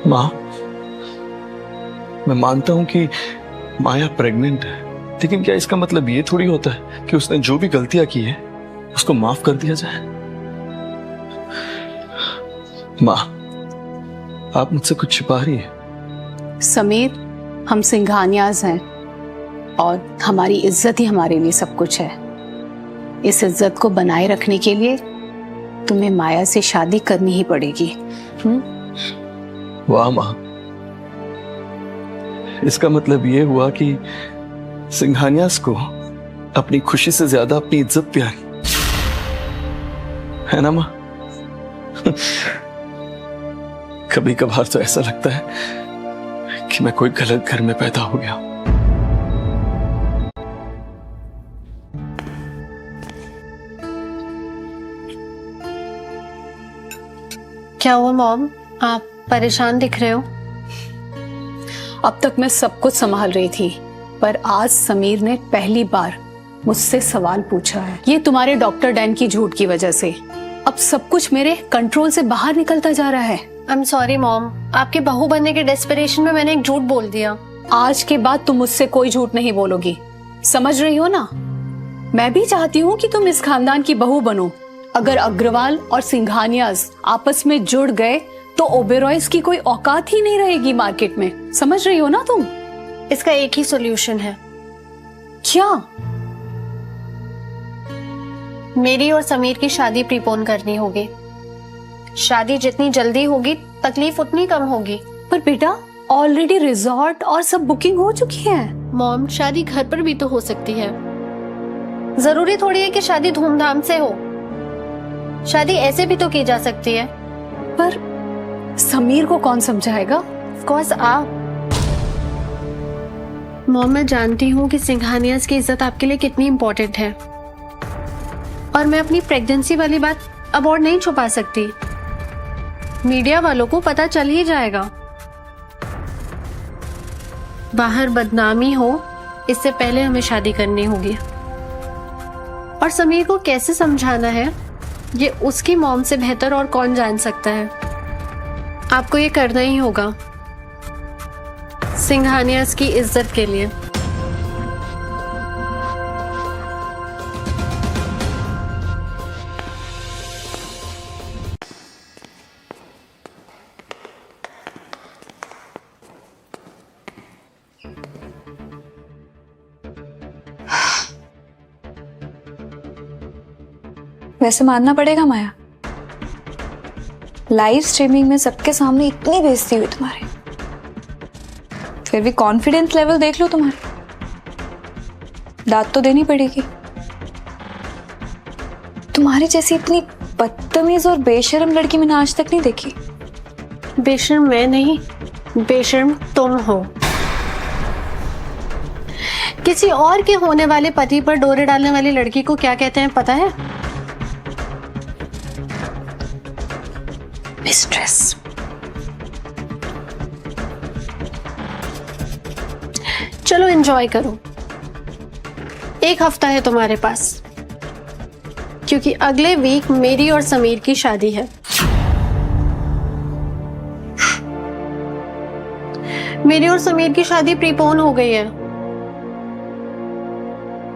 माँ, मैं मानता हूं कि माया प्रेग्नेंट है, लेकिन क्या इसका मतलब ये थोड़ी होता है कि उसने जो भी गलतियां की है उसको माफ कर दिया जाए? माँ, आप मुझसे कुछ छिपा रही है। समीर, हम सिंघानियाज हैं और हमारी इज्जत ही हमारे लिए सब कुछ है। इस इज्जत को बनाए रखने के लिए तुम्हें माया से शादी करनी ही पड़ेगी। वाह माँ, इसका मतलब ये हुआ कि सिंघानियास को अपनी खुशी से ज्यादा अपनी इज्जत प्यारी है ना माँ? कभी कभार तो ऐसा लगता है कि मैं कोई गलत घर में पैदा हो गया। क्या हुआ मॉम, आप परेशान दिख रहे हो? अब तक मैं सब कुछ संभाल रही थी, पर आज समीर ने पहली बार मुझसे सवाल पूछा है। ये तुम्हारे डॉक्टर डैन की झूठ की वजह से अब सब कुछ मेरे कंट्रोल से बाहर निकलता जा रहा है। आई एम सॉरी मॉम, आपके बहू बनने के डेस्परेशन में मैंने एक झूठ बोल दिया। आज के बाद तुम मुझसे कोई झूठ नहीं बोलोगी, समझ रही हो ना? मैं भी चाहती हूँ कि तुम इस खानदान की बहू बनो। अगर अग्रवाल और सिंघानियाज आपस में जुड़ गए तो ओबेरॉयज की कोई औकात ही नहीं रहेगी मार्केट में, समझ रही हो ना तुम? इसका एक ही सॉल्यूशन है। क्या? मेरी और समीर की शादी प्रीपोन करनी होगी। शादी जितनी जल्दी होगी तकलीफ उतनी कम होगी। पर बेटा, ऑलरेडी रिजॉर्ट और सब बुकिंग हो चुकी है। मॉम, शादी घर पर भी तो हो सकती है। जरूरी थोड़ी है कि शादी धूमधाम से हो। शादी ऐसे भी तो की जा सकती है। पर समीर को कौन समझाएगा? ऑफ कोर्स आप। मॉम, मैं जानती हूँ कि सिंघानियाज की इज्जत आपके लिए कितनी इंपॉर्टेंट है, और मैं अपनी प्रेगनेंसी वाली बात अब और नहीं छुपा सकती। मीडिया वालों को पता चल ही जाएगा। बाहर बदनामी हो इससे पहले हमें शादी करनी होगी। और समीर को कैसे समझाना है ये उसकी मॉम से बेहतर और कौन जान सकता है। आपको ये करना ही होगा सिंघानियाज की इज्जत के लिए। वैसे मानना पड़ेगा माया, लाइव स्ट्रीमिंग में सबके सामने इतनी बेइज्जती हुई तुम्हारी, फिर भी कॉन्फिडेंस लेवल देख लो तुम्हारी। दाद तो देनी पड़ेगी। तुम्हारी जैसी इतनी बदतमीज और बेशर्म लड़की मैंने आज तक नहीं देखी। बेशर्म मैं नहीं, बेशर्म तुम हो। किसी और के होने वाले पति पर डोरे डालने वाली लड़की को क्या कहते हैं पता है? मिस्ट्रेस। चलो एंजॉय करो। एक हफ्ता है तुम्हारे पास, क्योंकि अगले वीक मेरी और समीर की शादी है। मेरी और समीर की शादी प्रीपोन हो गई है,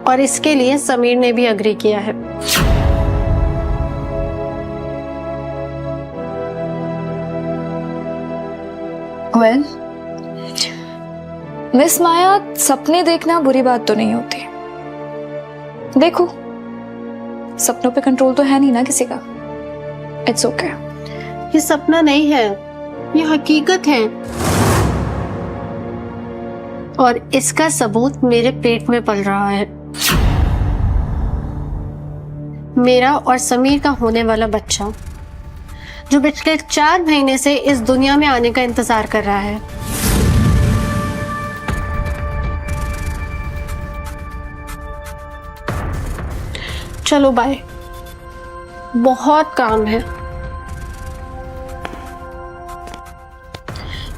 और इसके लिए समीर ने भी अग्री किया है। वेल, मिस माया, सपने देखना बुरी बात तो नहीं होती। देखो, सपनों पे कंट्रोल तो है नहीं ना किसी का। It's okay. ये सपना नहीं है, ये हकीकत है, और इसका सबूत मेरे पेट में पल रहा है। मेरा और समीर का होने वाला बच्चा, जो पिछले 4 महीने से इस दुनिया में आने का इंतजार कर रहा है। चलो बाय, बहुत काम है।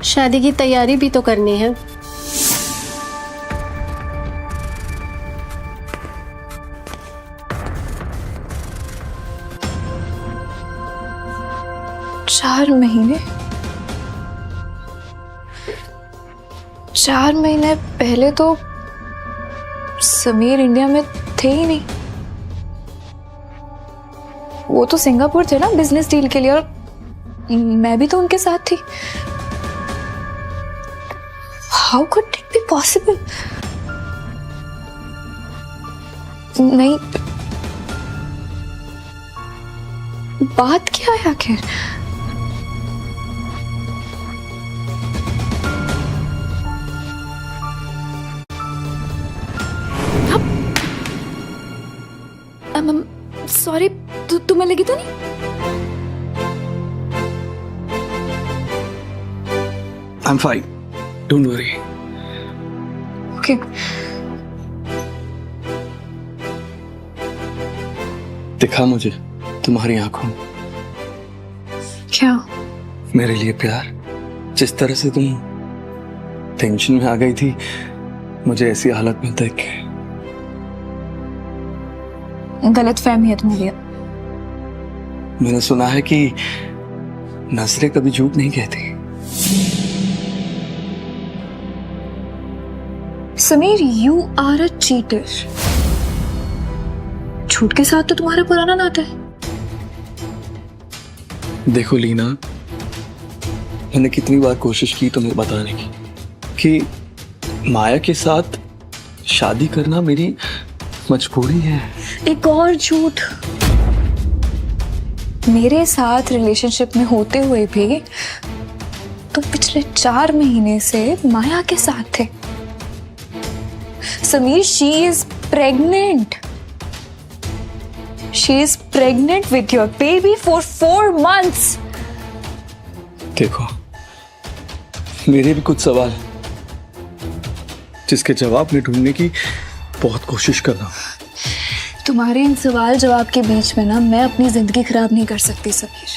शादी की तैयारी भी तो करनी है। चार महीने पहले तो समीर इंडिया में थे ही नहीं। वो तो सिंगापुर थे ना बिजनेस डील के लिए, और मैं भी तो उनके साथ थी। How could it be possible? नहीं, बात क्या है आखिर? सॉरी, तुम्हें लगी तो नहीं? I'm fine. Don't worry. Okay. दिखा मुझे तुम्हारी आंखों में क्या? मेरे लिए प्यार। जिस तरह से तुम टेंशन में आ गई थी मुझे ऐसी हालत में देख के। गलत फहमी है तुम्हारी। मैंने सुना है कि नजरें कभी झूठ नहीं कहती। Sameer, you are a cheater. झूठ के साथ तो तुम्हारा पुराना नाता है। देखो लीना, मैंने कितनी बार कोशिश की तुम्हें बताने की कि माया के साथ शादी करना मेरी मजबूरी है। एक और झूठ। मेरे साथ रिलेशनशिप में होते हुए भी तुम पिछले 4 महीने से माया के साथ थे। Sameer, she is pregnant. She is pregnant with your baby for 4 months। देखो, मेरे भी कुछ सवाल जिसके जवाब मैं ढूंढने की बहुत कोशिश कर रहा हूं। तुम्हारे इन सवाल जवाब के बीच में ना मैं अपनी जिंदगी खराब नहीं कर सकती Sameer.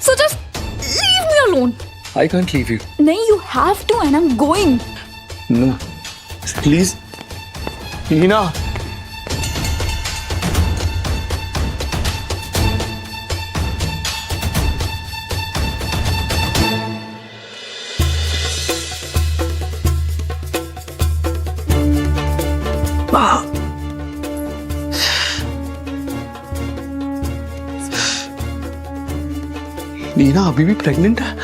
So just leave me alone. I can't leave you. नहीं, you have to and I'm going. No, please, Leena. Leena अभी भी प्रेग्नेंट है?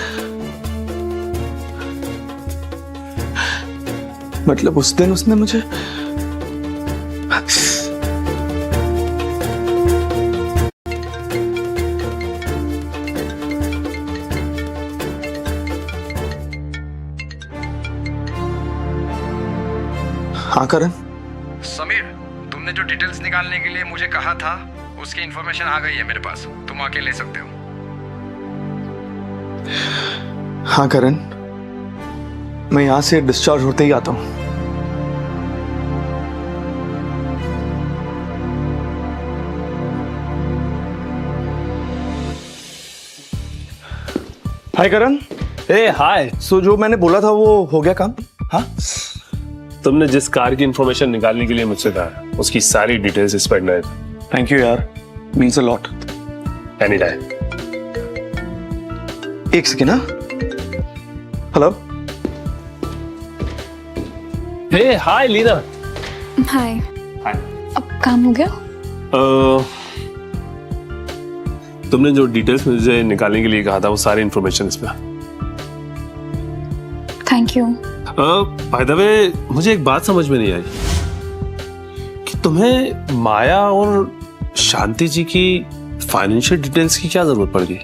मतलब उस दिन उसने मुझे हाँ करण। समीर, तुमने जो डिटेल्स निकालने के लिए मुझे कहा था उसकी इंफॉर्मेशन आ गई है मेरे पास, तुम आके ले सकते हो। हाँ करण, मैं यहां से डिस्चार्ज होते ही आता हूं। हाय करण। ए हाय। सो जो मैंने बोला था वो हो गया काम? हाँ, तुमने जिस कार की इंफॉर्मेशन निकालने के लिए मुझसे कहा उसकी सारी डिटेल्स इस पर है। थैंक यू यार, means a lot. Any time. एक सेकेंड। हाँ, हेलो। हे हाय लीना। हाय। हाय। अब काम हो गया? तुमने जो डिटेल्स मुझे निकालने के लिए कहा था वो सारी इंफॉर्मेशन इसमें। Thank you. By the way, मुझे एक बात समझ में नहीं आई कि तुम्हें माया और शांति जी की फाइनेंशियल डिटेल्स की क्या जरूरत पड़ गई?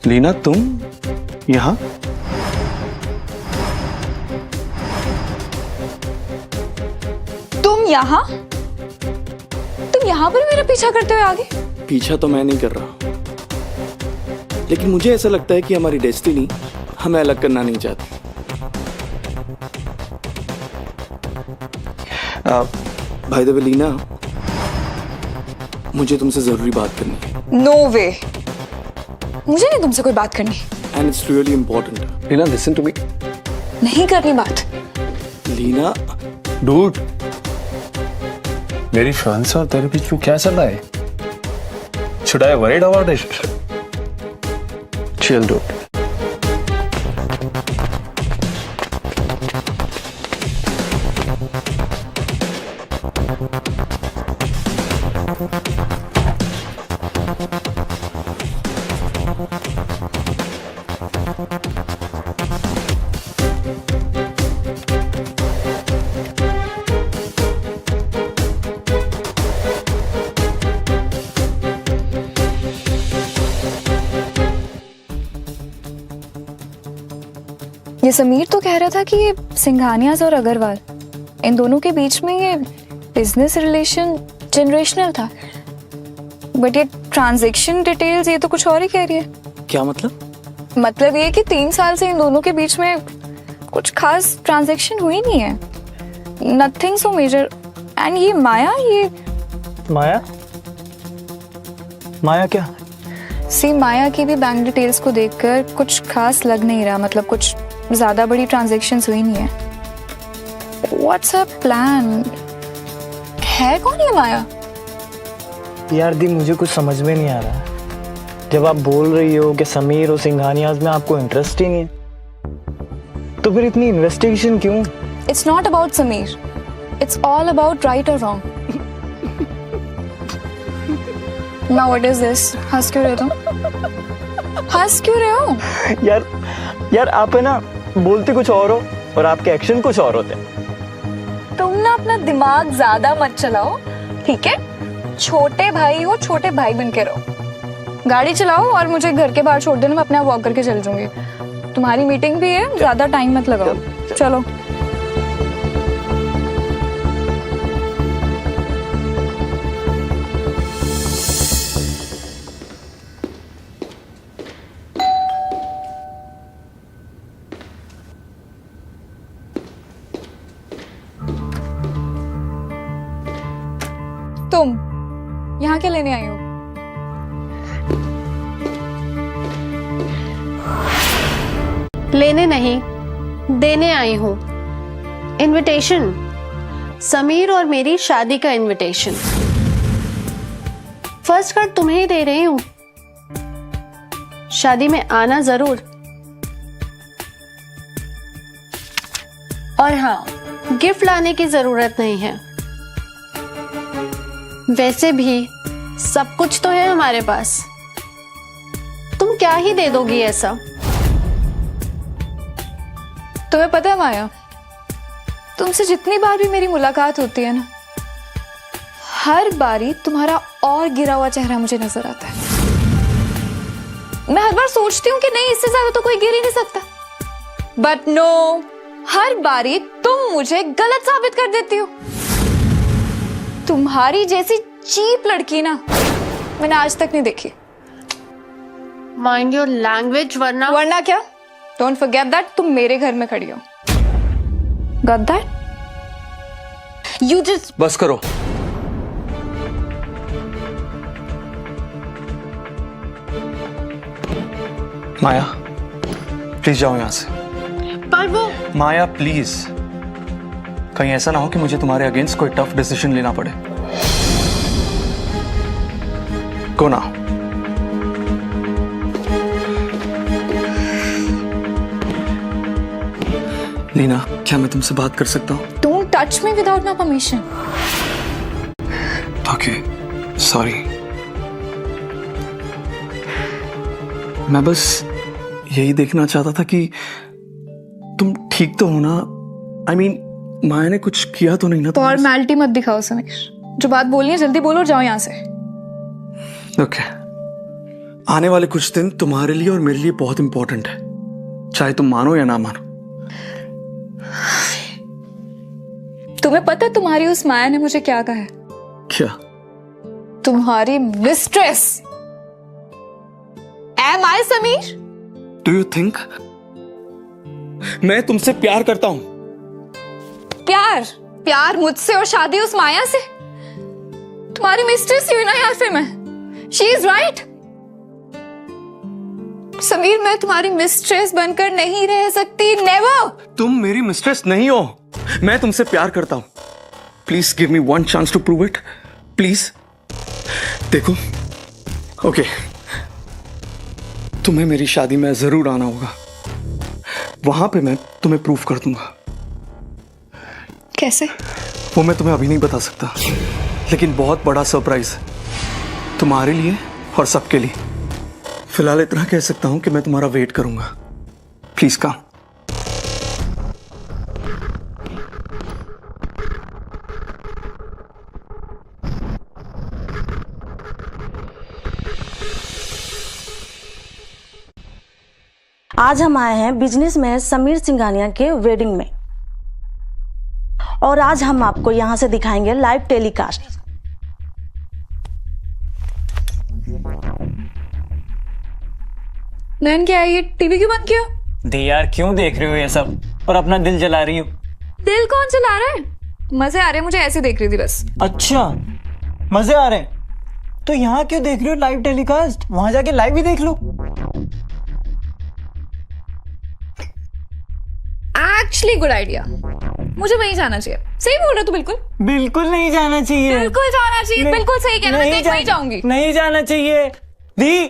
लीना, तुम यहां? तुम यहाँ? तुम यहाँ पर मेरा पीछा करते हुए आगे? पीछा तो मैं नहीं कर रहा, लेकिन मुझे ऐसा लगता है कि हमारी डेस्टिनी हमें अलग करना नहीं चाहती। भाई द वे लीना, मुझे तुमसे जरूरी बात करनी है। नो वे, मुझे नहीं तुमसे कोई बात करनी। And it's really important. Leena, listen to me. नहीं करनी बात। लीना, डूड, मेरी फियांसे और तेरे बीच में क्या चल रहा है? Should I worried about it? Chill, dude. ये समीर तो कह रहा था कि ये सिंघानियाज और अग्रवाल, इन दोनों के बीच में ये बिजनेस रिलेशन जनरेशनल था। बट ये ट्रांजैक्शन डिटेल्स ये तो कुछ और ही कह रही है। क्या मतलब? मतलब ये कि 3 साल से इन दोनों के बीच में कुछ खास ट्रांजैक्शन हुई नहीं है। Nothing so major. एंड ये माया, ये माया? माया क्या? सी, माया की भी बैंक डिटेल्स को देखकर कुछ खास लग नहीं रहा। मतलब कुछ ज्यादा बड़ी ट्रांजैक्शंस हुई नहीं है। What's a plan? है कौन ये माया? यार दी, मुझे कुछ समझ में नहीं आ रहा है। जब आप बोल रही हो कि समीर और सिंघानियाज में आपको इंटरेस्ट ही नहीं है, तो फिर इतनी इन्वेस्टिगेशन क्यों? It's not about Sameer, it's all about right और wrong. Now what is this? हंस क्यों रहे हो तुम? हंस क्यों रहे हो? यार आप है ना, बोलते कुछ और हो और आपके एक्शन कुछ और होते हैं। तुम ना अपना दिमाग ज्यादा मत चलाओ, ठीक है? छोटे भाई हो, छोटे भाई बन के रहो। गाड़ी चलाओ और मुझे घर के बाहर छोड़ देना, मैं अपने आप वॉक करके चल जाऊंगी। तुम्हारी मीटिंग भी है, ज्यादा टाइम मत लगाओ। चलो। तुम यहाँ क्या लेने आई हो? लेने नहीं, देने आई हूँ। इनविटेशन, समीर और मेरी शादी का इनविटेशन। फर्स्ट कार्ड तुम्हें ही दे रही हूँ, शादी में आना जरूर। और हाँ, गिफ्ट लाने की जरूरत नहीं है, वैसे भी सब कुछ तो है हमारे पास। तुम क्या ही दे दोगी ऐसा? तुम्हें पता है माया, तुमसे जितनी बार भी मेरी मुलाकात होती है ना, हर बारी तुम्हारा और गिरा हुआ चेहरा मुझे नजर आता है। मैं हर बार सोचती हूँ कि नहीं, इससे ज्यादा तो कोई गिर ही नहीं सकता, बट नो, हर बारी तुम मुझे गलत साबित कर देती हो। तुम्हारी जैसी चीप लड़की ना मैंने आज तक नहीं देखी। माइंड योर लैंग्वेज, वरना क्या? डोंट फॉरगेट दैट तुम मेरे घर में खड़ी हो। Got that? यू जस्ट बस करो। माया प्लीज जाओ यहां से। पर वो माया प्लीज, कहीं ऐसा ना हो कि मुझे तुम्हारे अगेंस्ट कोई टफ डिसीजन लेना पड़े। गो ना। लीना, क्या मैं तुमसे बात कर सकता हूँ? Don't touch me without my permission. Okay, sorry. मैं बस यही देखना चाहता था कि तुम ठीक तो हो ना। I mean, माया ने कुछ किया तो नहीं ना? फॉर्मेलिटी मत दिखाओ समीर, जो बात बोलनी है जल्दी बोलो और जाओ यहाँ से। ओके, आने वाले कुछ दिन तुम्हारे लिए और मेरे लिए बहुत इंपॉर्टेंट है, चाहे तुम मानो या ना मानो। तुम्हें पता है तुम्हारी उस माया ने मुझे क्या कहा है? क्या? तुम्हारी mistress. Am I Sameer? Do you think मैं तुमसे प्यार करता हूं? प्यार मुझसे और शादी उस माया से? तुम्हारी मिस्ट्रेस ही हुई ना यहाँ से मैं। She is right. समीर, मैं तुम्हारी मिस्ट्रेस बनकर नहीं रह सकती, नेवर। तुम मेरी मिस्ट्रेस नहीं हो, मैं तुमसे प्यार करता हूं। Please give me one chance to prove it, please. देखो, ओके, तुम्हें मेरी शादी में जरूर आना होगा, वहां पे मैं तुम्हें प्रूव कर दूंगा। कैसे? वो मैं तुम्हें अभी नहीं बता सकता, लेकिन बहुत बड़ा सरप्राइज है तुम्हारे लिए और सबके लिए। फिलहाल इतना कह सकता हूं कि मैं तुम्हारा वेट करूंगा। Please come. आज हम आए हैं बिजनेसमैन समीर सिंघानिया के वेडिंग में, और आज हम आपको यहां से दिखाएंगे लाइव टेलीकास्ट। नैन, क्या है ये? टीवी क्यों बंद किया? दे यार, क्यों देख रही हो ये सब और अपना दिल जला रही हो? दिल कौन चला रहा है? मजे आ रहे हैं मुझे, ऐसे देख रही थी बस। अच्छा, मजे आ रहे हैं तो यहाँ क्यों देख रही हो लाइव टेलीकास्ट? वहां जाके लाइव भी देख लो। एक्चुअली गुड आइडिया, मुझे वहीं जाना चाहिए। सही बोल रहे तू। बिल्कुल बिल्कुल नहीं जाना चाहिए। बिल्कुल जाना चाहिए, बिल्कुल सही कहना। मैं वहीं जाऊंगी। नहीं जाना चाहिए दी,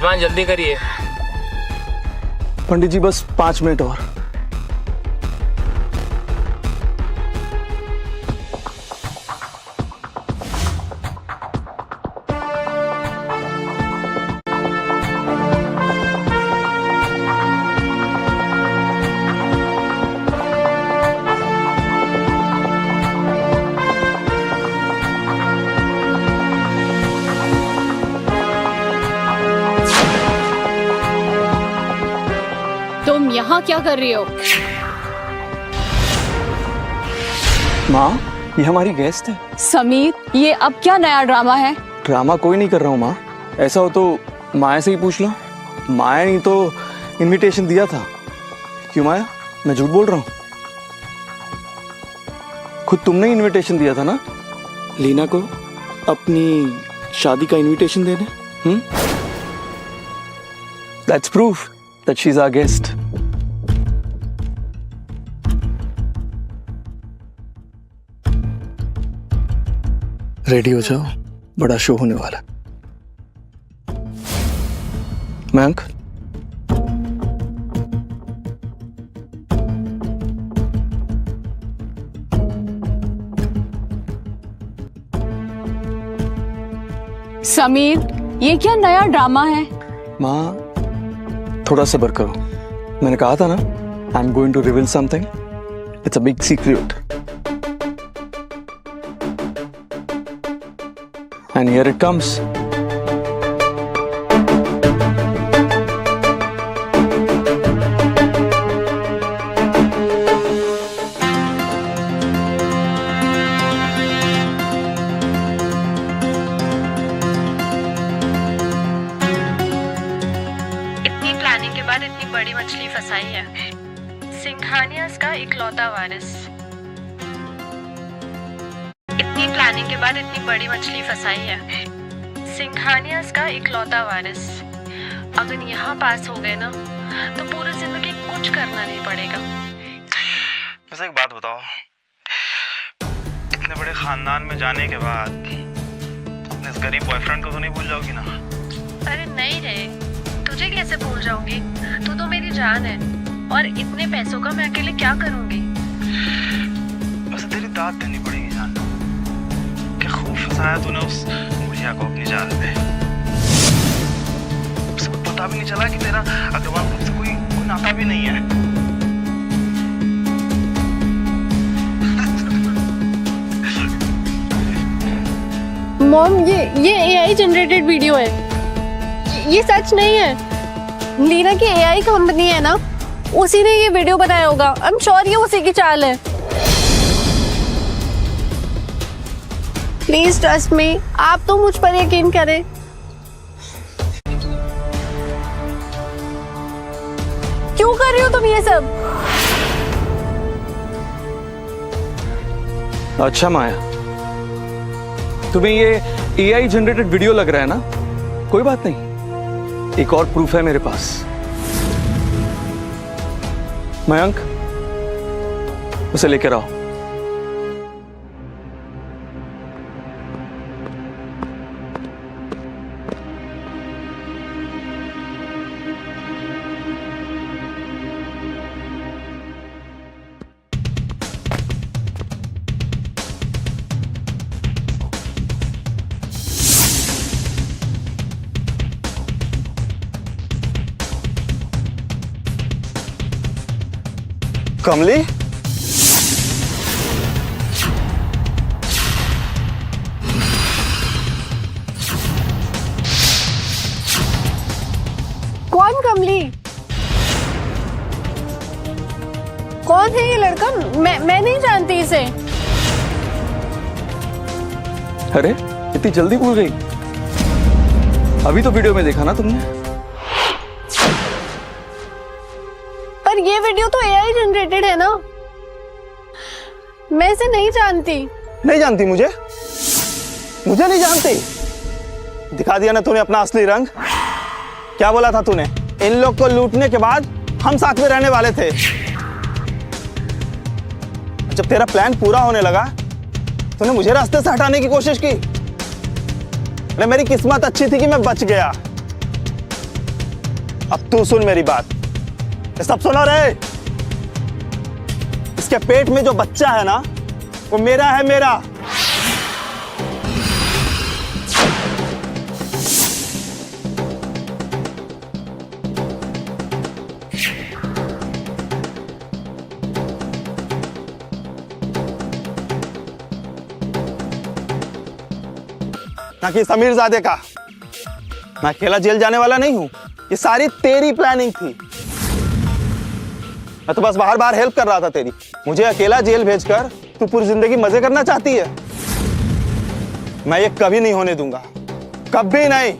यजमान जल्दी करिए। पंडित जी बस 5 मिनट और। तुम यहाँ क्या कर रही हो? माँ, ये हमारी गेस्ट है। समीर, ये अब क्या नया ड्रामा है? ड्रामा कोई नहीं कर रहा हूँ माँ। ऐसा हो तो माया से ही पूछ लो। माया नहीं तो इनविटेशन दिया था। क्यों माया, मैं झूठ बोल रहा हूँ? खुद तुमने इनविटेशन दिया था ना लीना को अपनी शादी का इनविटेशन देने। That's proof that she's our guest. Ready हो जाओ, बड़ा शो होने वाला। मयंक, समीर, ये क्या नया ड्रामा है? माँ थोड़ा सब्र करो। मैंने कहा था ना, I am going to reveal something. It's a big secret and here it comes. Planning के बाद इतनी बड़ी मछली फंसाई है। सिंघानियास का इकलौता वारिस। इतनी प्लानिंग के बाद इतनी बड़ी मछली फंसाई है। सिंघानियास का इकलौता वारिस। अगर यहाँ पास हो गए ना तो पूरी जिंदगी कुछ करना नहीं पड़ेगा। वैसे एक बात बताओ, इतने बड़े खानदान में जाने के बाद अपने इस गरीब बॉयफ्रेंड को तो नहीं भूल जाओगी ना? अरे नहीं रे, तुझे कैसे भूल जाऊंगी? तू तो मेरी जान है और इतने पैसों का मैं अकेले क्या करूंगी? बस तेरी दाद देनी पड़ेगी जान। क्या खूब फंसाया तूने उस बुढ़िया को अपनी जाल पे। उसे पता भी नहीं चला कि तेरा अग्रवाल से कोई नाता भी नहीं है। मॉम, ये AI जनरेटेड वीडियो है। ये सच नहीं है। लीना की AI कंपनी है ना, उसी ने ये वीडियो बनाया होगा। आई एम श्योर ये उसी की चाल है। प्लीज ट्रस्ट मी, आप तो मुझ पर यकीन करें। क्यों कर रही हो तुम ये सब? अच्छा माया, तुम्हें ये AI जनरेटेड वीडियो लग रहा है ना? कोई बात नहीं, एक और प्रूफ है मेरे पास। मयंक, उसे लेकर आओ। कमली, कौन कमली? कौन है ये लड़का? मैं नहीं जानती इसे। अरे इतनी जल्दी भूल गई? अभी तो वीडियो में देखा ना तुमने। पर ये वीडियो तो AI जनरेटेड है ना, मैं इसे नहीं जानती। नहीं जानती मुझे? मुझे नहीं जानती? दिखा दिया ना तूने अपना असली रंग। क्या बोला था तूने? इन लोग को लूटने के बाद हम साथ में रहने वाले थे। जब तेरा प्लान पूरा होने लगा तूने मुझे रास्ते से हटाने की कोशिश की। अरे मेरी किस्मत अच्छी थी कि मैं बच गया। अब तू सुन मेरी बात। ये सब सुनो रे। इसके पेट में जो बच्चा है ना, वो मेरा है, मेरा। ना कि समीरजादे का। मैं अकेला जेल जाने वाला नहीं हूं। ये सारी तेरी प्लानिंग थी। मैं तो बस बाहर बाहर हेल्प कर रहा था तेरी। मुझे अकेला जेल भेजकर तू पूरी जिंदगी मजे करना चाहती है। मैं ये कभी नहीं होने दूंगा, कभी नहीं।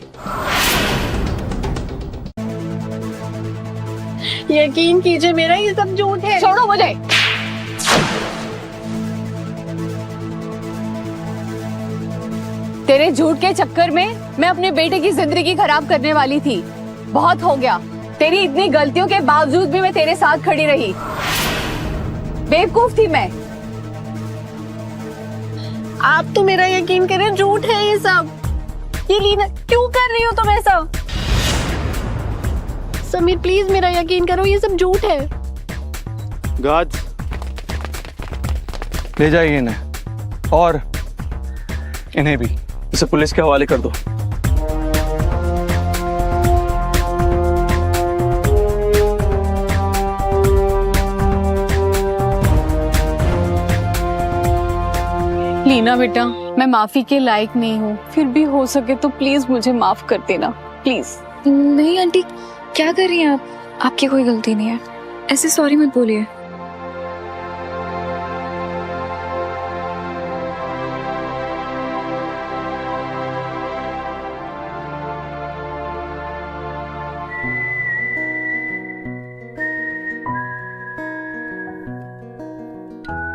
यकीन कीजिए, मेरा ये सब झूठ है। छोड़ो मुझे। तेरे झूठ के चक्कर में मैं अपने बेटे की जिंदगी खराब करने वाली थी। बहुत हो गया। तेरी इतनी गलतियों के बावजूद भी मैं तेरे साथ खड़ी रही। बेवकूफ थी मैं। आप तो मेरा यकीन करें, झूठ है ये सब। ये लीना, क्यों कर रही हो तुम ऐसा? समीर प्लीज मेरा यकीन करो, ये सब झूठ है। गार्ड्स, ले जाइए इन्हें और इन्हें भी। इसे पुलिस के हवाले कर दो। लीना बेटा, मैं माफी के लायक नहीं हूँ, फिर भी हो सके तो प्लीज मुझे माफ कर देना, प्लीज। नहीं आंटी, क्या कर रही हैं आप? आपकी कोई गलती नहीं है, ऐसे सॉरी मत बोलिए।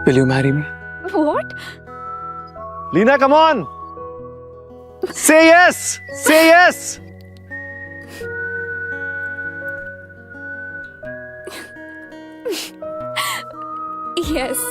Will you marry me? What? Lina, come on! Say yes! Say yes! Yes.